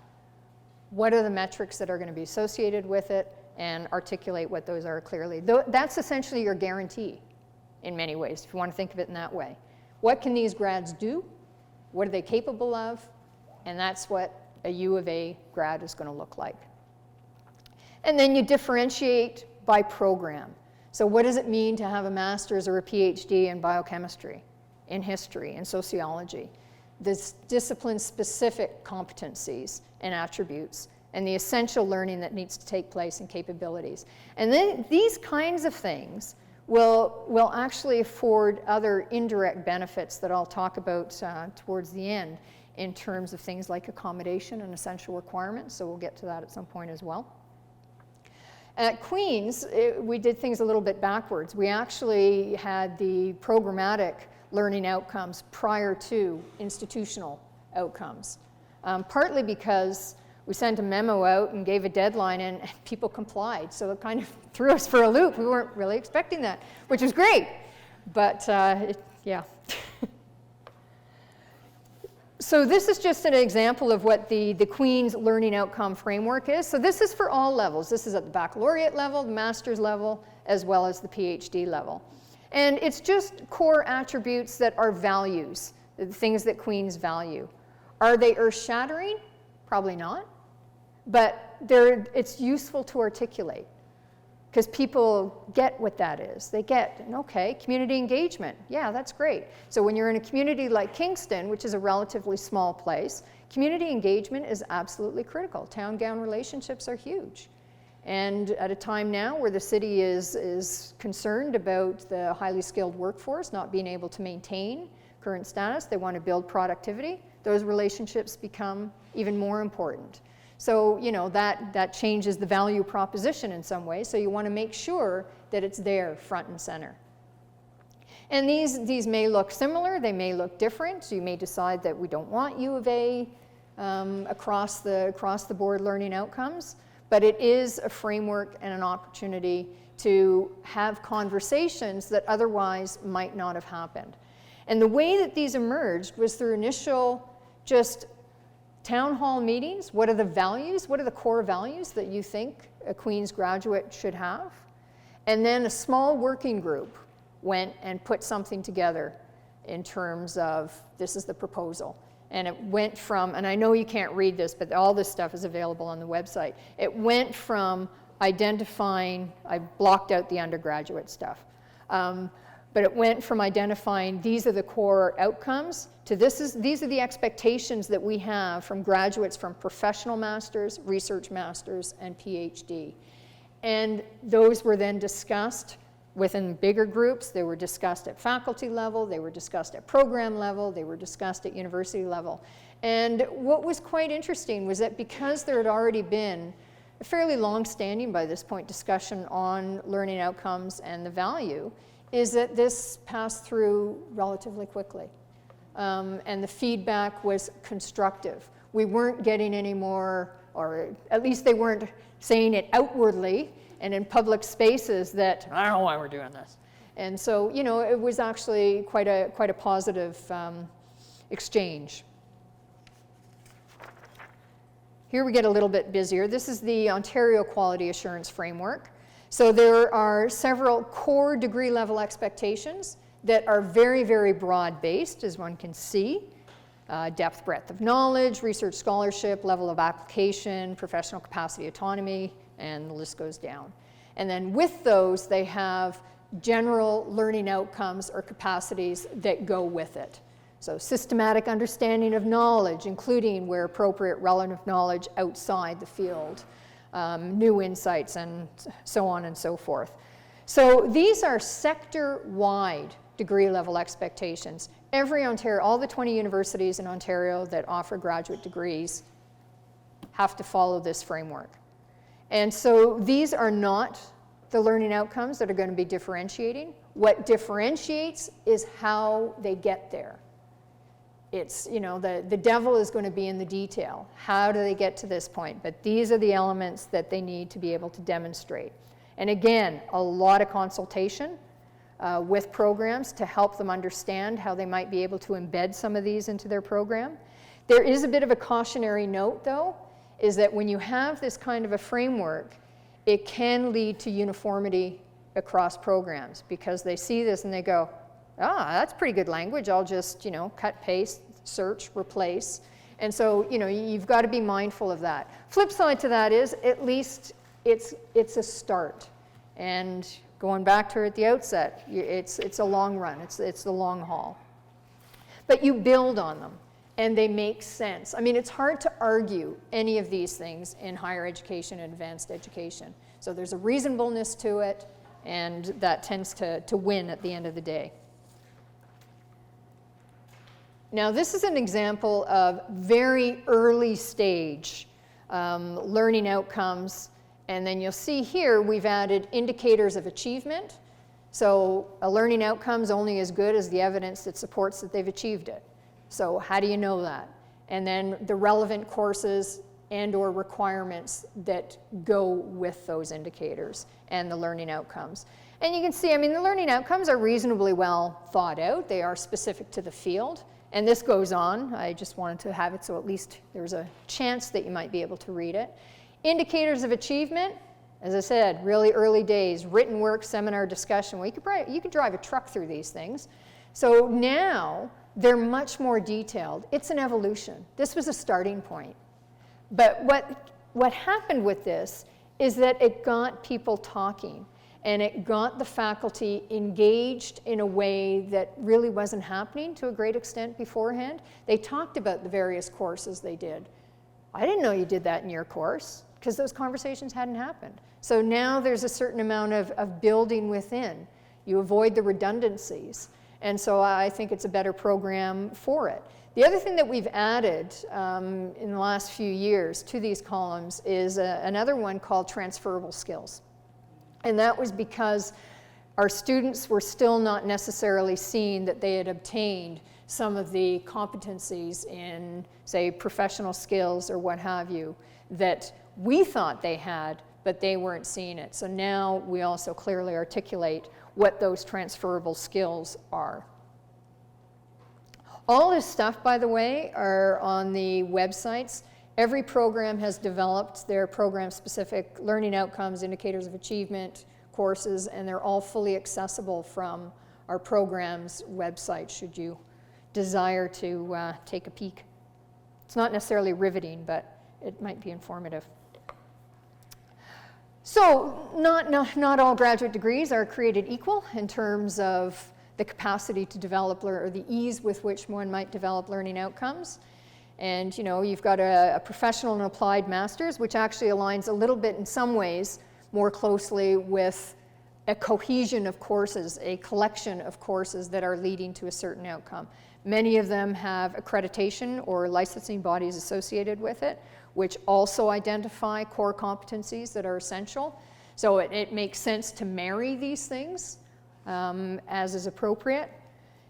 What are the metrics that are going to be associated with it, and articulate what those are clearly. That's essentially your guarantee in many ways, if you want to think of it in that way. What can these grads do? What are they capable of? And that's what a U of A grad is going to look like. And then you differentiate by program. So what does it mean to have a master's or a PhD in biochemistry, in history, in sociology? This discipline-specific competencies and attributes, and the essential learning that needs to take place and capabilities. And then these kinds of things will actually afford other indirect benefits that I'll talk about towards the end in terms of things like accommodation and essential requirements, so we'll get to that at some point as well. At Queen's, we did things a little bit backwards. We actually had the programmatic learning outcomes prior to institutional outcomes, partly because we sent a memo out and gave a deadline, and people complied. So it kind of threw us for a loop. We weren't really expecting that, which was great. But yeah. So this is just an example of what the Queen's Learning Outcome Framework is. So this is for all levels. This is at the baccalaureate level, the master's level, as well as the PhD level. And it's just core attributes that are values, the things that Queen's value. Are they earth-shattering? Probably not. But it's useful to articulate because people get what that is. They get, okay, community engagement. Yeah, that's great. So when you're in a community like Kingston, which is a relatively small place, community engagement is absolutely critical. Town-gown relationships are huge. And at a time now where the city is concerned about the highly skilled workforce not being able to maintain current status, they want to build productivity, those relationships become even more important. So, that changes the value proposition in some way, so you want to make sure that it's there front and center. And these may look similar, they may look different, so you may decide that we don't want U of A across the board learning outcomes, but it is a framework and an opportunity to have conversations that otherwise might not have happened. And the way that these emerged was through initial just town hall meetings. What are the values? What are the core values that you think a Queen's graduate should have? And then a small working group went and put something together in terms of this is the proposal. And it went from, and I know you can't read this, but all this stuff is available on the website. It went from identifying, I blocked out the undergraduate stuff, but it went from identifying these are the core outcomes to these are the expectations that we have from graduates from professional masters, research masters, and PhD. And those were then discussed within bigger groups. They were discussed at faculty level, they were discussed at program level, they were discussed at university level. And what was quite interesting was that because there had already been a fairly long-standing, by this point, discussion on learning outcomes and the value, is that this passed through relatively quickly. And the feedback was constructive. We weren't getting any more, or at least they weren't saying it outwardly and in public spaces that, I don't know why we're doing this. And so, it was actually quite a positive exchange. Here we get a little bit busier. This is the Ontario Quality Assurance Framework. So there are several core degree level expectations that are very, very broad-based, as one can see. Depth, breadth of knowledge, research scholarship, level of application, professional capacity, autonomy, and the list goes down. And then with those, they have general learning outcomes or capacities that go with it. So systematic understanding of knowledge, including where appropriate relevant knowledge outside the field, new insights, and so on and so forth. So these are sector-wide degree level expectations. Every Ontario, all the 20 universities in Ontario that offer graduate degrees have to follow this framework. And so these are not the learning outcomes that are going to be differentiating. What differentiates is how they get there. It's, you know, the devil is going to be in the detail. How do they get to this point? But these are the elements that they need to be able to demonstrate. And again, a lot of consultation with programs to help them understand how they might be able to embed some of these into their program. There is a bit of a cautionary note, though, is that when you have this kind of a framework, it can lead to uniformity across programs, because they see this and they go, ah, that's pretty good language. I'll just, you know, cut, paste, search, replace. And so, you know, you've got to be mindful of that. Flip side to that is, at least it's a start. And going back to at the outset, it's a long run. It's the long haul. But you build on them, and they make sense. I mean, it's hard to argue any of these things in higher education and advanced education. So there's a reasonableness to it, and that tends to win at the end of the day. Now, this is an example of very early stage learning outcomes. And then you'll see here we've added indicators of achievement. So a learning outcome is only as good as the evidence that supports that they've achieved it. So how do you know that? And then the relevant courses and or requirements that go with those indicators and the learning outcomes. And you can see, I mean, the learning outcomes are reasonably well thought out. They are specific to the field. And this goes on. I just wanted to have it so at least there's a chance that you might be able to read it. Indicators of achievement, as I said, really early days, written work, seminar, discussion. Well, you could drive a truck through these things. So now they're much more detailed. It's an evolution. This was a starting point. But what happened with this is that it got people talking, and it got the faculty engaged in a way that really wasn't happening to a great extent beforehand. They talked about the various courses they did. I didn't know you did that in your course, because those conversations hadn't happened. So now there's a certain amount of building within. You avoid the redundancies. And so I think it's a better program for it. The other thing that we've added in the last few years to these columns is another one called Transferable Skills. And that was because our students were still not necessarily seeing that they had obtained some of the competencies in, say, professional skills or what have you, that we thought they had, but they weren't seeing it. So now we also clearly articulate what those transferable skills are. All this stuff, by the way, are on the websites. Every program has developed their program-specific learning outcomes, indicators of achievement, courses, and they're all fully accessible from our program's website, should you desire to take a peek. It's not necessarily riveting, but it might be informative. So not all graduate degrees are created equal in terms of the capacity to develop or the ease with which one might develop learning outcomes. And you know, you've got a professional and applied master's, which actually aligns a little bit in some ways more closely with a cohesion of courses, a collection of courses that are leading to a certain outcome. Many of them have accreditation or licensing bodies associated with it, which also identify core competencies that are essential. So it makes sense to marry these things as is appropriate.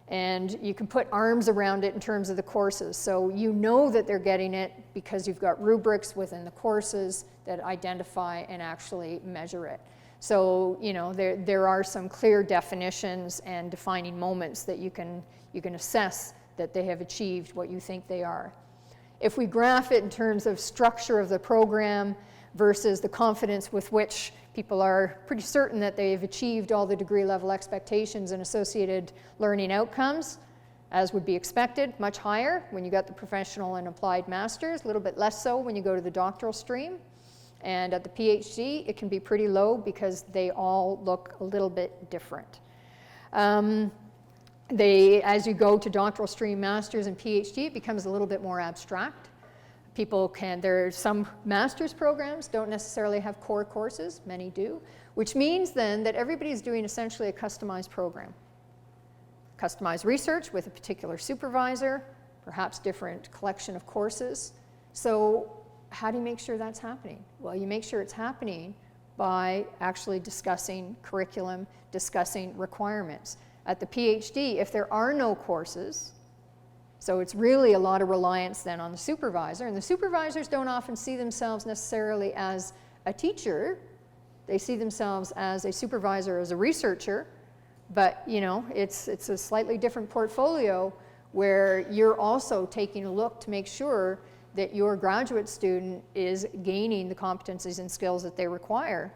And you can put arms around it in terms of the courses. So you know that they're getting it because you've got rubrics within the courses that identify and actually measure it. So, you know, there are some clear definitions and defining moments that you can assess that they have achieved what you think they are. If we graph it in terms of structure of the program versus the confidence with which people are pretty certain that they've achieved all the degree level expectations and associated learning outcomes, as would be expected, much higher when you got the professional and applied masters, a little bit less so when you go to the doctoral stream. And at the PhD, it can be pretty low because they all look a little bit different. As you go to doctoral stream masters and PhD, it becomes a little bit more abstract. There's some master's programs don't necessarily have core courses, many do, which means then that everybody's doing essentially a customized program. Customized research with a particular supervisor, perhaps different collection of courses. So how do you make sure that's happening? Well, you make sure it's happening by actually discussing curriculum, discussing requirements. At the PhD, if there are no courses, so it's really a lot of reliance then on the supervisor, and the supervisors don't often see themselves necessarily as a teacher. They see themselves as a supervisor, as a researcher, but you know, it's a slightly different portfolio where you're also taking a look to make sure that your graduate student is gaining the competencies and skills that they require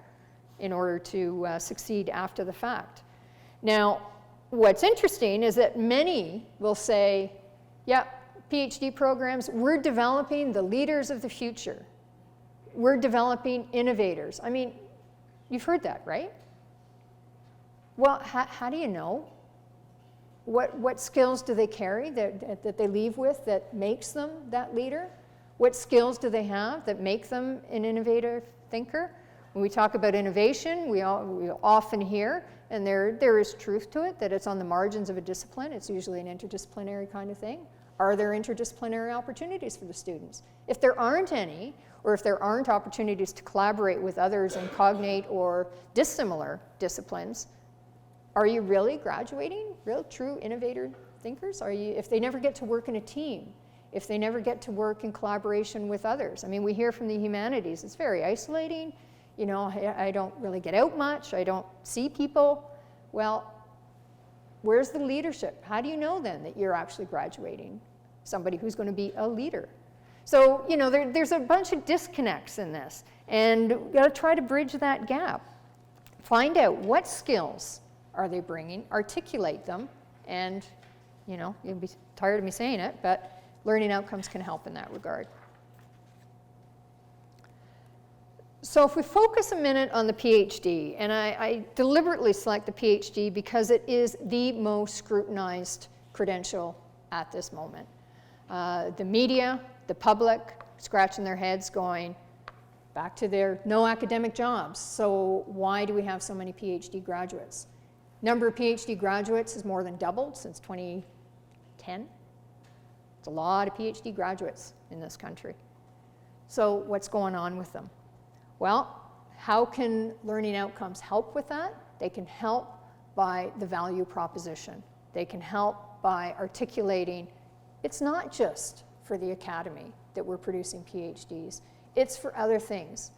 in order to succeed after the fact. Now, what's interesting is that many will say, yeah, PhD programs, we're developing the leaders of the future. We're developing innovators. I mean, you've heard that, right? Well, how do you know? What skills do they carry that they leave with that makes them that leader? What skills do they have that make them an innovative thinker? When we talk about innovation, we often hear, and there is truth to it, that it's on the margins of a discipline. It's usually an interdisciplinary kind of thing. Are there interdisciplinary opportunities for the students? If there aren't any, or if there aren't opportunities to collaborate with others in cognate or dissimilar disciplines, are you really graduating real, true innovator thinkers? If they never get to work in a team, if they never get to work in collaboration with others? I mean, we hear from the humanities, it's very isolating. You know, I don't really get out much. I don't see people. Well, where's the leadership? How do you know then that you're actually graduating somebody who's going to be a leader? So, you know, there's a bunch of disconnects in this, and we've got to try to bridge that gap. Find out what skills are they bringing, articulate them, and, you know, you'll be tired of me saying it, but learning outcomes can help in that regard. So if we focus a minute on the PhD, and I deliberately select the PhD because it is the most scrutinized credential at this moment. The media, the public, scratching their heads going back to their no academic jobs. So why do we have so many PhD graduates? Number of PhD graduates has more than doubled since 2010. It's a lot of PhD graduates in this country. So what's going on with them? Well, how can learning outcomes help with that? They can help by the value proposition. They can help by articulating it's not just for the academy that we're producing PhDs. It's for other things.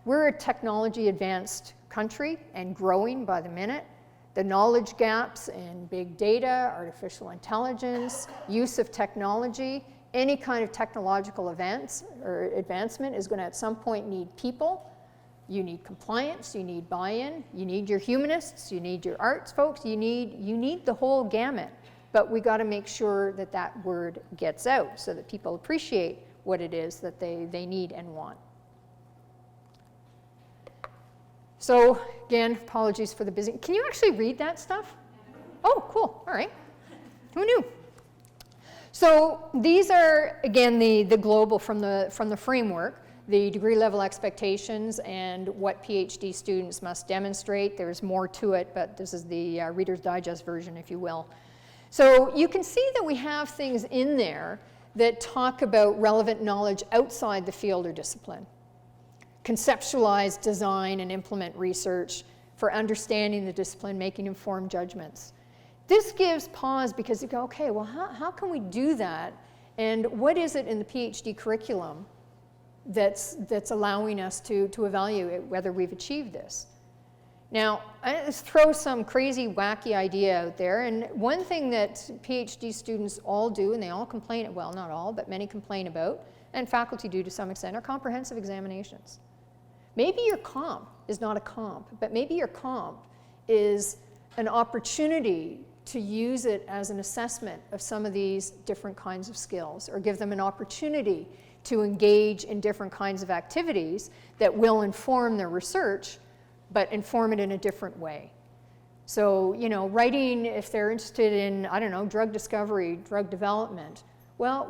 We're a technology advanced country and growing by the minute. The knowledge gaps in big data, artificial intelligence, use of technology, any kind of technological events or advancement is going to at some point need people. You need compliance, you need buy-in, you need your humanists, you need your arts folks, you need the whole gamut. But we got to make sure that that word gets out so that people appreciate what it is that they need and want. So again, apologies for the busy. Can you actually read that stuff? Oh, cool. All right. Who knew? So these are, again, the global from the framework, the degree level expectations and what PhD students must demonstrate. There's more to it, but this is the Reader's Digest version, if you will. So you can see that we have things in there that talk about relevant knowledge outside the field or discipline. Conceptualize, design, and implement research for understanding the discipline, making informed judgments. This gives pause because you go, okay, well, how can we do that? And what is it in the PhD curriculum that's allowing us to evaluate whether we've achieved this? Now, I just throw some crazy, wacky idea out there. And one thing that PhD students all do, and they all complain, well, not all, but many complain about, and faculty do to some extent, are comprehensive examinations. Maybe your comp is not a comp, but maybe your comp is an opportunity to use it as an assessment of some of these different kinds of skills, or give them an opportunity to engage in different kinds of activities that will inform their research, but inform it in a different way. So, you know, writing, if they're interested in, I don't know, drug discovery, drug development, well,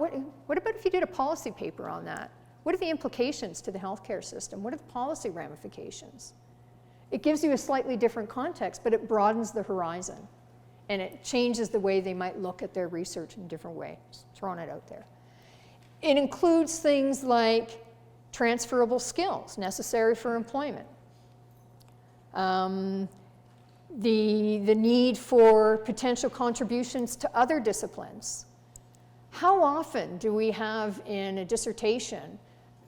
what about if you did a policy paper on that? What are the implications to the healthcare system? What are the policy ramifications? It gives you a slightly different context, but it broadens the horizon. And it changes the way they might look at their research in a different way. Just throwing it out there. It includes things like transferable skills necessary for employment. The need for potential contributions to other disciplines. How often do we have in a dissertation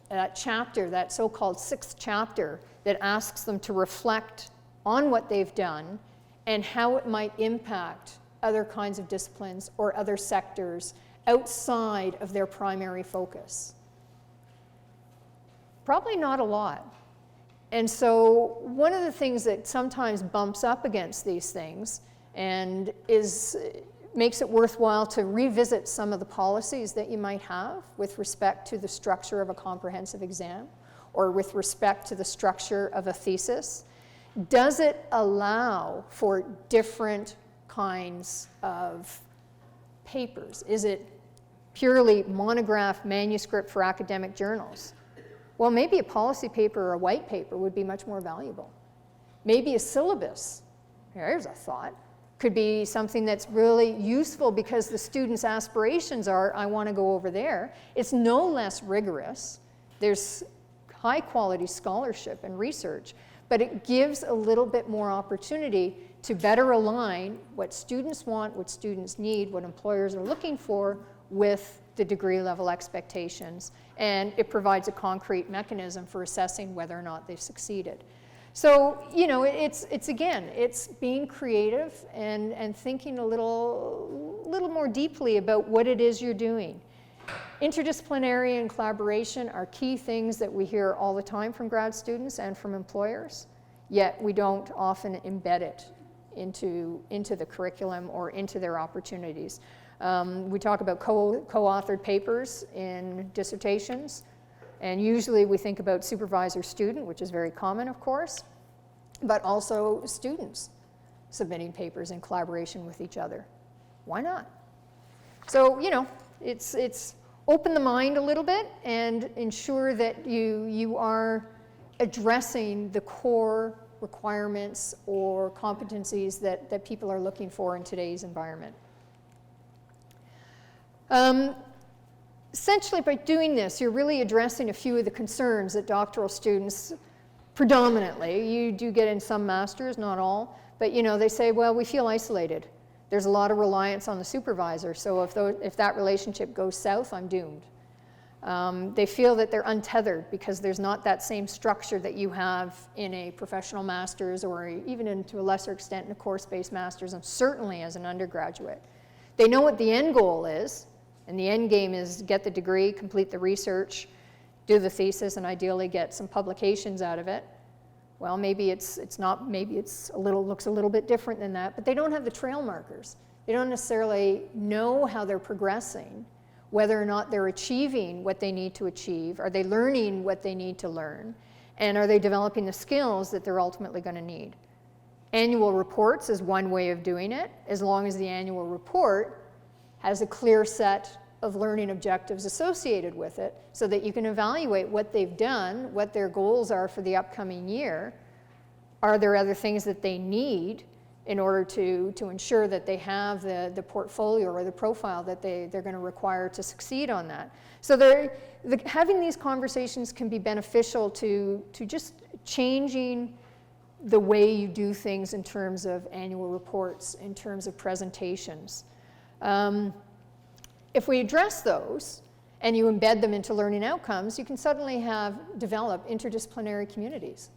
that chapter, that so-called 6th chapter, that asks them to reflect on what they've done and how it might impact other kinds of disciplines or other sectors outside of their primary focus? Probably not a lot. And so one of the things that sometimes bumps up against these things and makes it worthwhile to revisit some of the policies that you might have with respect to the structure of a comprehensive exam or with respect to the structure of a thesis. Does it allow for different kinds of papers? Is it purely monograph manuscript for academic journals? Well, maybe a policy paper or a white paper would be much more valuable. Maybe a syllabus, here's a thought, could be something that's really useful because the students' aspirations are, I want to go over there. It's no less rigorous. There's high quality scholarship and research, but it gives a little bit more opportunity to better align what students want, what students need, what employers are looking for with the degree level expectations, and it provides a concrete mechanism for assessing whether or not they've succeeded. So, you know, it's being creative and thinking a little more deeply about what it is you're doing. Interdisciplinary and collaboration are key things that we hear all the time from grad students and from employers, yet we don't often embed it into the curriculum or into their opportunities. We talk about co-authored papers in dissertations, and usually we think about supervisor-student, which is very common, of course, but also students submitting papers in collaboration with each other. Why not? So, you know, it's open the mind a little bit and ensure that you are addressing the core requirements or competencies that people are looking for in today's environment. Essentially, by doing this, you're really addressing a few of the concerns that doctoral students predominantly, you do get in some masters, not all, but you know, they say, well, we feel isolated. There's a lot of reliance on the supervisor, so if that relationship goes south, I'm doomed. They feel that they're untethered because there's not that same structure that you have in a professional master's or even to a lesser extent in a course-based master's, and certainly as an undergraduate. They know what the end goal is, and the end game is get the degree, complete the research, do the thesis, and ideally get some publications out of it. Well, maybe it's looks a little bit different than that, but they don't have the trail markers. They don't necessarily know how they're progressing, whether or not they're achieving what they need to achieve. Are they learning what they need to learn? And are they developing the skills that they're ultimately going to need? Annual reports is one way of doing it, as long as the annual report has a clear set of learning objectives associated with it so that you can evaluate what they've done, what their goals are for the upcoming year. Are there other things that they need in order to ensure that they have the portfolio or the profile that they're going to require to succeed on that? So having these conversations can be beneficial to just changing the way you do things in terms of annual reports, in terms of presentations. If we address those and you embed them into learning outcomes, you can suddenly develop interdisciplinary communities.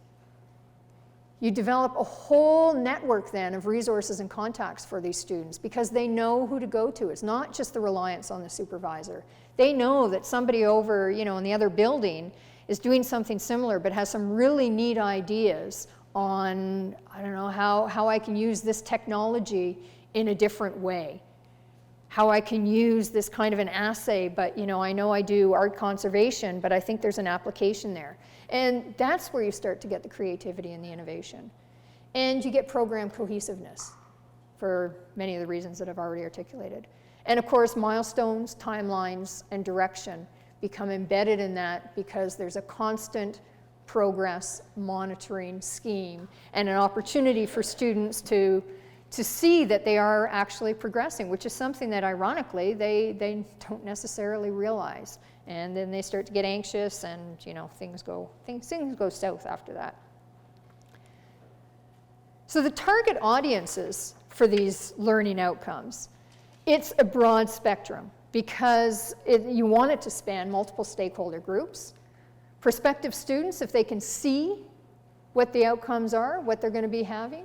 You develop a whole network then of resources and contacts for these students because they know who to go to. It's not just the reliance on the supervisor. They know that somebody over, you know, in the other building is doing something similar but has some really neat ideas on, I don't know, how I can use this technology in a different way. How I can use this kind of an assay, but you know I do art conservation, but I think there's an application there. And that's where you start to get the creativity and the innovation. And you get program cohesiveness for many of the reasons that I've already articulated. And of course, milestones, timelines, and direction become embedded in that because there's a constant progress monitoring scheme and an opportunity for students to see that they are actually progressing, which is something that ironically they don't necessarily realize. And then they start to get anxious and you know things go south after that. So the target audiences for these learning outcomes, it's a broad spectrum because you want it to span multiple stakeholder groups. Prospective students, if they can see what the outcomes are, what they're going to be having,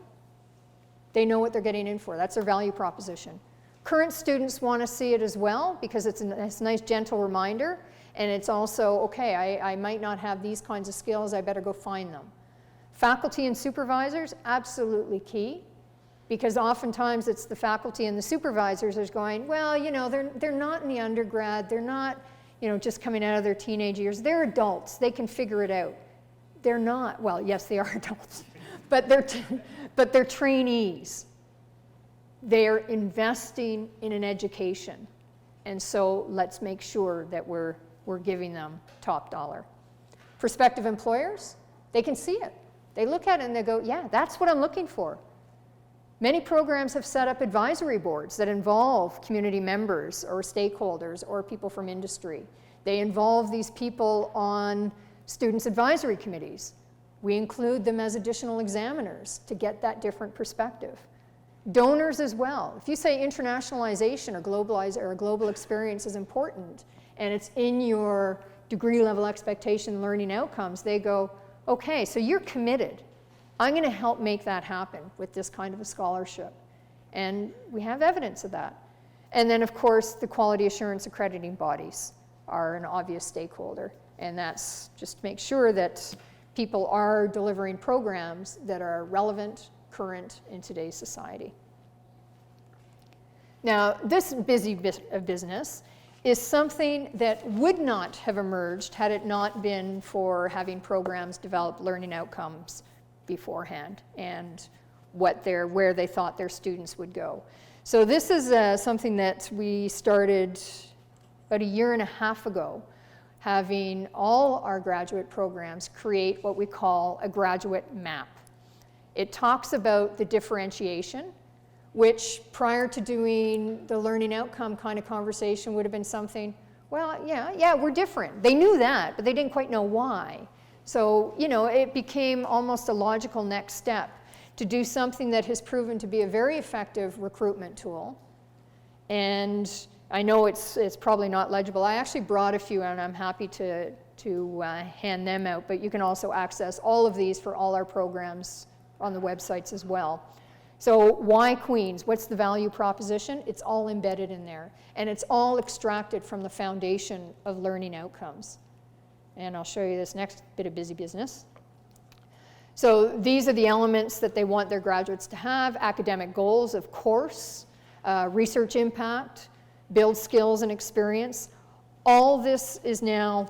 they know what they're getting in for. That's their value proposition. Current students want to see it as well because it's a nice gentle reminder, and it's also, okay, I might not have these kinds of skills, I better go find them. Faculty and supervisors, absolutely key, because oftentimes it's the faculty and the supervisors are going, well, you know, they're not in the undergrad, they're not, you know, just coming out of their teenage years, they're adults, they can figure it out. They're not, well, yes, they are adults, but they're trainees. They're investing in an education, and so let's make sure that we're giving them top dollar. Prospective employers, they can see it. They look at it and they go, yeah, that's what I'm looking for. Many programs have set up advisory boards that involve community members or stakeholders or people from industry. They involve these people on students' advisory committees. We include them as additional examiners to get that different perspective. Donors as well. If you say internationalization or a global experience is important and it's in your degree level expectation learning outcomes, they go, okay, so you're committed. I'm going to help make that happen with this kind of a scholarship. And we have evidence of that. And then, of course, the quality assurance accrediting bodies are an obvious stakeholder. And that's just to make sure that people are delivering programs that are relevant, current in today's society. Now, this busy bit of business is something that would not have emerged had it not been for having programs develop learning outcomes beforehand and where they thought their students would go. So this is something that we started about 1.5 years ago, having all our graduate programs create what we call a graduate map. It talks about the differentiation, which prior to doing the learning outcome kind of conversation would have been something, well, yeah, we're different. They knew that, but they didn't quite know why. So, you know, it became almost a logical next step to do something that has proven to be a very effective recruitment tool. And I know it's probably not legible. I actually brought a few and I'm happy to hand them out, but you can also access all of these for all our programs on the websites as well. So why Queens? What's the value proposition? It's all embedded in there. And it's all extracted from the foundation of learning outcomes. And I'll show you this next bit of busy business. So these are the elements that they want their graduates to have. Academic goals, of course, research impact, build skills and experience. All this is now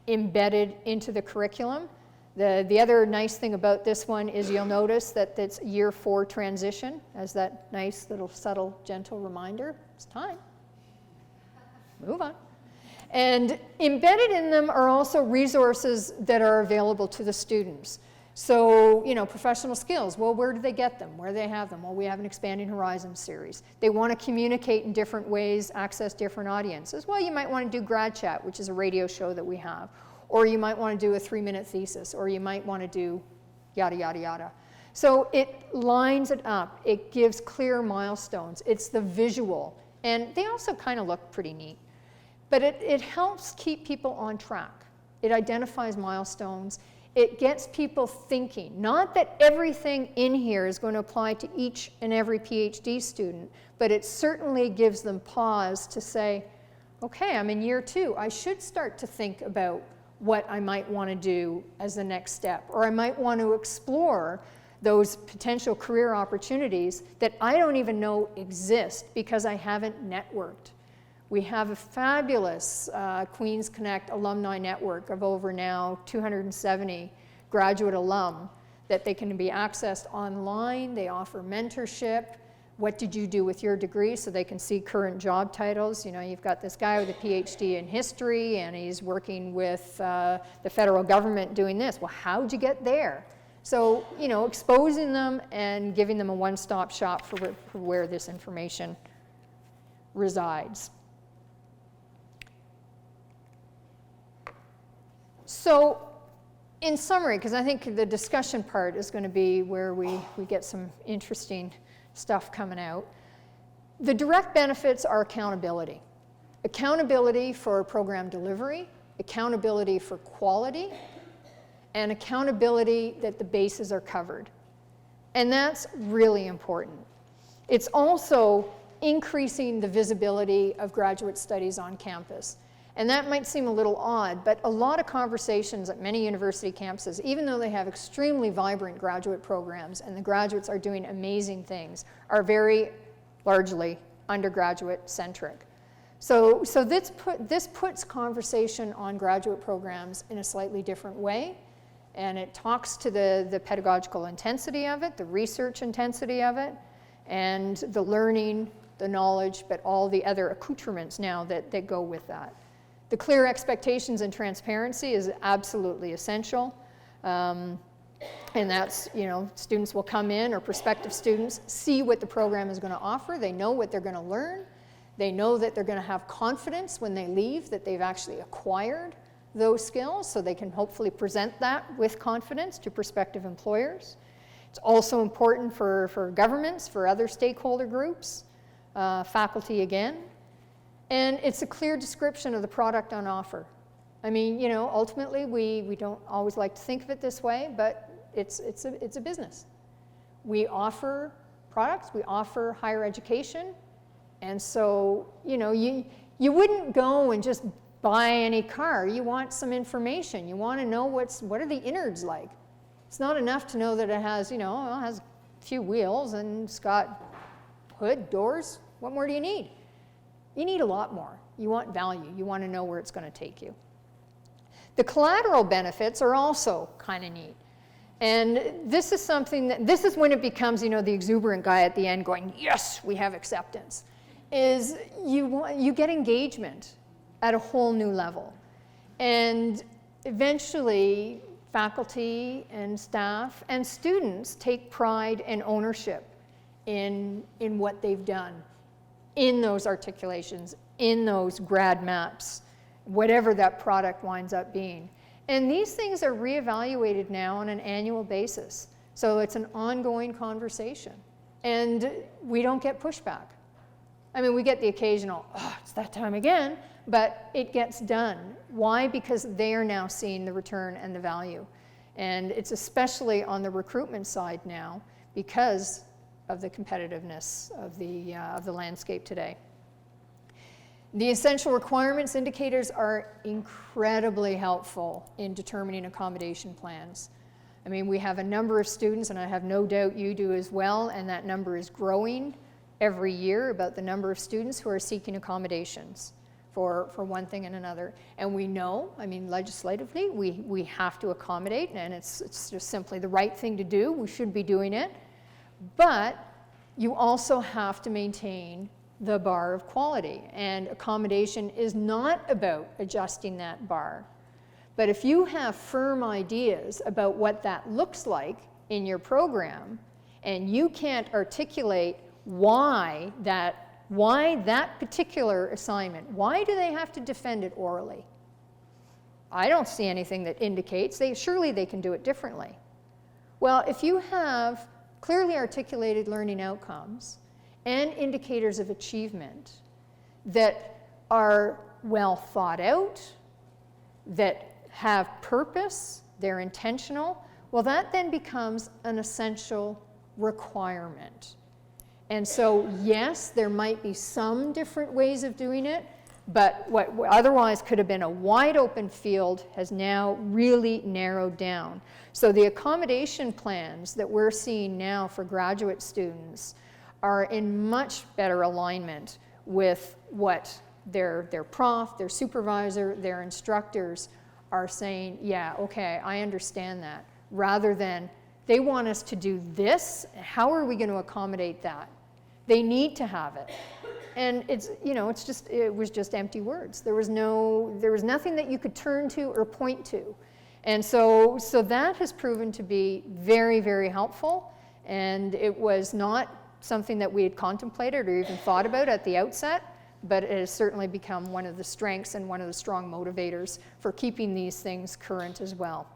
embedded into the curriculum. The other nice thing about this one is you'll notice that it's year 4 transition as that nice little subtle gentle reminder. It's time. Move on. And embedded in them are also resources that are available to the students. So, you know, professional skills, well, where do they get them? Where do they have them? Well, we have an Expanding Horizons series. They want to communicate in different ways, access different audiences. Well, you might want to do Grad Chat, which is a radio show that we have. Or you might want to do a 3-minute thesis, or you might want to do yada, yada, yada. So it lines it up. It gives clear milestones. It's the visual. And they also kind of look pretty neat. But it helps keep people on track. It identifies milestones. It gets people thinking. Not that everything in here is going to apply to each and every PhD student, but it certainly gives them pause to say, okay, I'm in year 2. I should start to think about what I might want to do as the next step. Or I might want to explore those potential career opportunities that I don't even know exist because I haven't networked. We have a fabulous Queens Connect alumni network of over now 270 graduate alum that they can be accessed online. They offer mentorship. What did you do with your degree? So they can see current job titles. You know, you've got this guy with a PhD in history and he's working with the federal government doing this. Well, how'd you get there? So, you know, exposing them and giving them a one-stop shop for where this information resides. So in summary, because I think the discussion part is going to be where we get some interesting stuff coming out. The direct benefits are accountability. Accountability for program delivery, accountability for quality, and accountability that the bases are covered. And that's really important. It's also increasing the visibility of graduate studies on campus. And that might seem a little odd, but a lot of conversations at many university campuses, even though they have extremely vibrant graduate programs and the graduates are doing amazing things, are very largely undergraduate centric. So this puts conversation on graduate programs in a slightly different way, and it talks to the pedagogical intensity of it, the research intensity of it, and the learning, the knowledge, but all the other accoutrements now that go with that. The clear expectations and transparency is absolutely essential. And that's, students will come in, or prospective students see what the program is going to offer. They know what they're going to learn. They know that they're going to have confidence when they leave that they've actually acquired those skills, so they can hopefully present that with confidence to prospective employers. It's also important for governments, for other stakeholder groups, faculty again. And it's a clear description of the product on offer. I mean, ultimately we don't always like to think of it this way, but it's a business. We offer products, we offer higher education, and so, you wouldn't go and just buy any car. You want some information. You want to know what are the innards like. It's not enough to know that it has, it has a few wheels and it's got hood, doors. What more do you need? You need a lot more. You want value. You want to know where it's going to take you. The collateral benefits are also kind of neat. And this is something this is when it becomes, the exuberant guy at the end going, yes, we have acceptance, is you get engagement at a whole new level. And eventually, faculty and staff and students take pride and ownership in what they've done, in those articulations, in those grad maps, whatever that product winds up being. And these things are reevaluated now on an annual basis. So it's an ongoing conversation. And we don't get pushback. I mean, we get the occasional, oh, it's that time again, but it gets done. Why? Because they are now seeing the return and the value. And it's especially on the recruitment side now because of the competitiveness of the landscape today. The essential requirements indicators are incredibly helpful in determining accommodation plans. I mean, we have a number of students, and I have no doubt you do as well, and that number is growing every year, about the number of students who are seeking accommodations for one thing and another. And we know, I mean, legislatively, we have to accommodate, and it's just simply the right thing to do. We should be doing it. But you also have to maintain the bar of quality, and accommodation is not about adjusting that bar. But if you have firm ideas about what that looks like in your program, and you can't articulate why that particular assignment, why do they have to defend it orally? I don't see anything that indicates surely they can do it differently. Well, if you have clearly articulated learning outcomes and indicators of achievement that are well thought out, that have purpose, they're intentional, well, that then becomes an essential requirement. And so, yes, there might be some different ways of doing it, but what otherwise could have been a wide open field has now really narrowed down. So the accommodation plans that we're seeing now for graduate students are in much better alignment with what their prof, their supervisor, their instructors are saying, yeah, okay, I understand that, rather than they want us to do this, how are we going to accommodate that? They need to have it. And it was just empty words. There was nothing that you could turn to or point to. And so that has proven to be very, very helpful. And it was not something that we had contemplated or even thought about at the outset, but it has certainly become one of the strengths and one of the strong motivators for keeping these things current as well.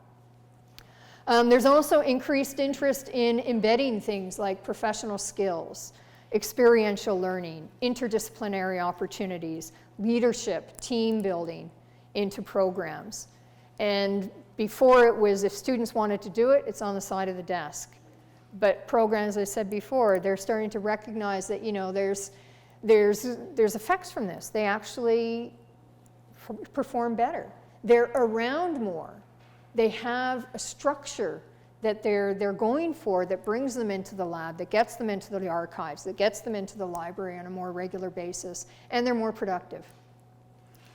There's also increased interest in embedding things like professional skills, experiential learning, interdisciplinary opportunities, leadership, team building into programs. And before it was, if students wanted to do it, it's on the side of the desk. But programs, as I said before, they're starting to recognize that, you know, there's effects from this. They actually perform better. They're around more. They have a structure that they're going for that brings them into the lab, that gets them into the archives, that gets them into the library on a more regular basis, and they're more productive.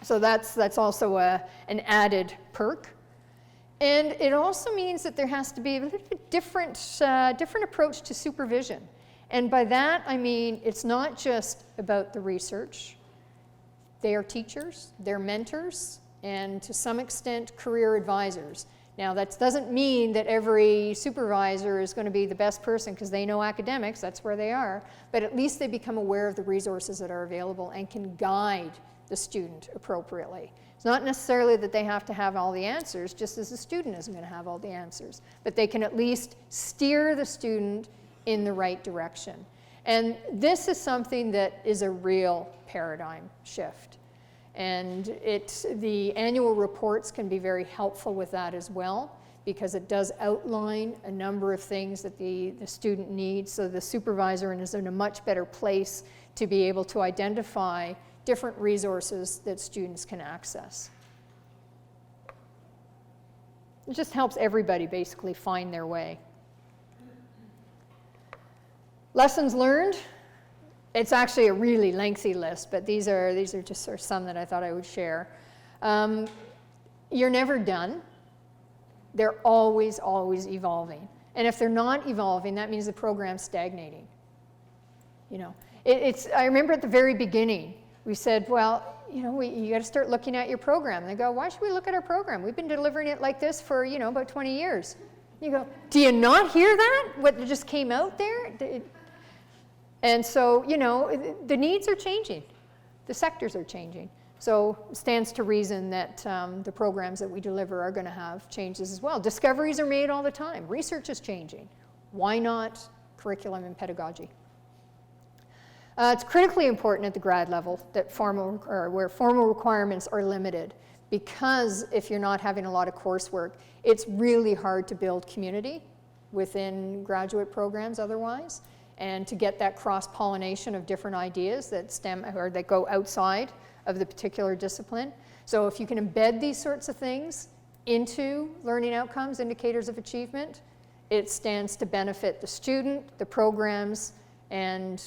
So that's also an added perk. And it also means that there has to be a little bit different approach to supervision. And by that, I mean it's not just about the research. They are teachers, they're mentors, and to some extent, career advisors. Now, that doesn't mean that every supervisor is going to be the best person because they know academics, that's where they are, but at least they become aware of the resources that are available and can guide the student appropriately. It's not necessarily that they have to have all the answers, just as the student isn't going to have all the answers, but they can at least steer the student in the right direction. And this is something that is a real paradigm shift. And the annual reports can be very helpful with that as well, because it does outline a number of things that the student needs, so the supervisor is in a much better place to be able to identify different resources that students can access. It just helps everybody basically find their way. Lessons learned. It's actually a really lengthy list, but these are just sort of some that I thought I would share. You're never done. They're always, always evolving. And if they're not evolving, that means the program's stagnating. You know, I remember at the very beginning, we said, well, you know, you got to start looking at your program. And they go, why should we look at our program? We've been delivering it like this for, you know, about 20 years. You go, do you not hear that? What just came out there? And so, you know, the needs are changing. The sectors are changing. So it stands to reason that the programs that we deliver are going to have changes as well. Discoveries are made all the time. Research is changing. Why not curriculum and pedagogy? It's critically important at the grad level that where formal requirements are limited, because if you're not having a lot of coursework, it's really hard to build community within graduate programs otherwise, and to get that cross-pollination of different ideas that stem or that go outside of the particular discipline. So if you can embed these sorts of things into learning outcomes, indicators of achievement, it stands to benefit the student, the programs, and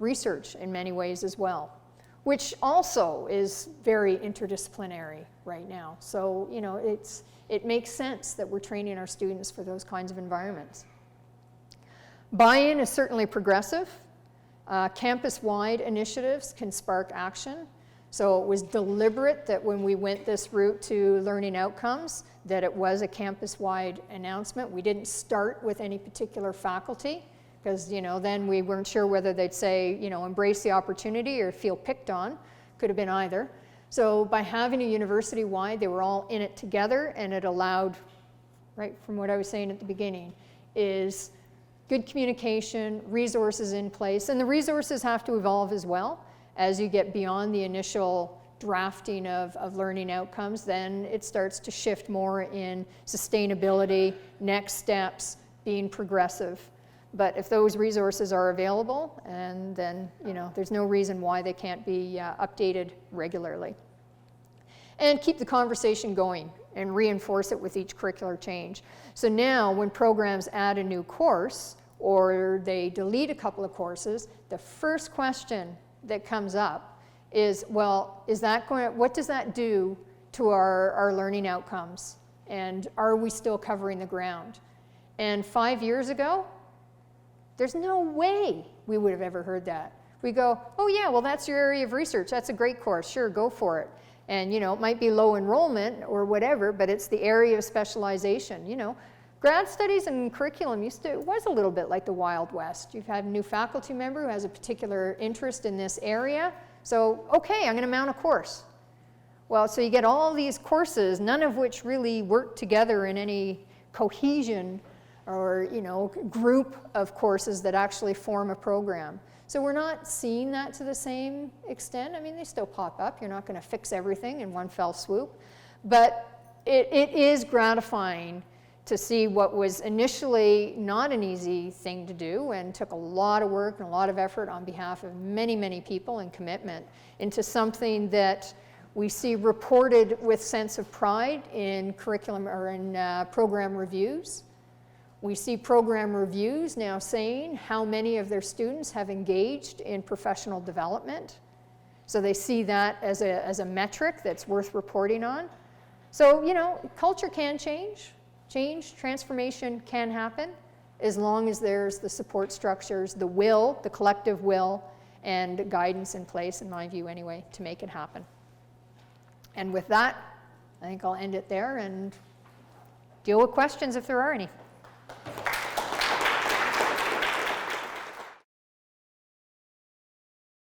research in many ways as well, which also is very interdisciplinary right now. So, you know, it makes sense that we're training our students for those kinds of environments. Buy-in is certainly progressive. Campus-wide initiatives can spark action. So it was deliberate that when we went this route to learning outcomes, that it was a campus-wide announcement. We didn't start with any particular faculty, because, you know, then we weren't sure whether they'd say, you know, embrace the opportunity or feel picked on. Could have been either. So by having a university-wide, they were all in it together, and it allowed, right from what I was saying at the beginning, is good communication, resources in place, and the resources have to evolve as well. As you get beyond the initial drafting of learning outcomes, then it starts to shift more in sustainability, next steps, being progressive. But if those resources are available, and then, you know, there's no reason why they can't be updated regularly. And keep the conversation going and reinforce it with each curricular change. So now when programs add a new course or they delete a couple of courses, the first question that comes up is, well, what does that do to our learning outcomes? And are we still covering the ground? And 5 years ago, there's no way we would have ever heard that. We go, oh yeah, well that's your area of research. That's a great course. Sure, go for it. And, you know, it might be low enrollment or whatever, but it's the area of specialization. You know, grad studies and curriculum was a little bit like the Wild West. You've had a new faculty member who has a particular interest in this area. So, okay, I'm going to mount a course. Well, so you get all these courses, none of which really work together in any cohesion or, you know, group of courses that actually form a program. So we're not seeing that to the same extent. I mean, they still pop up. You're not going to fix everything in one fell swoop. But it is gratifying to see what was initially not an easy thing to do and took a lot of work and a lot of effort on behalf of many, many people and commitment into something that we see reported with sense of pride in curriculum or in program reviews. We see program reviews now saying how many of their students have engaged in professional development. So they see that as a metric that's worth reporting on. So, you know, culture can change. Transformation can happen as long as there's the support structures, the will, the collective will, and guidance in place, in my view anyway, to make it happen. And with that, I think I'll end it there and deal with questions if there are any.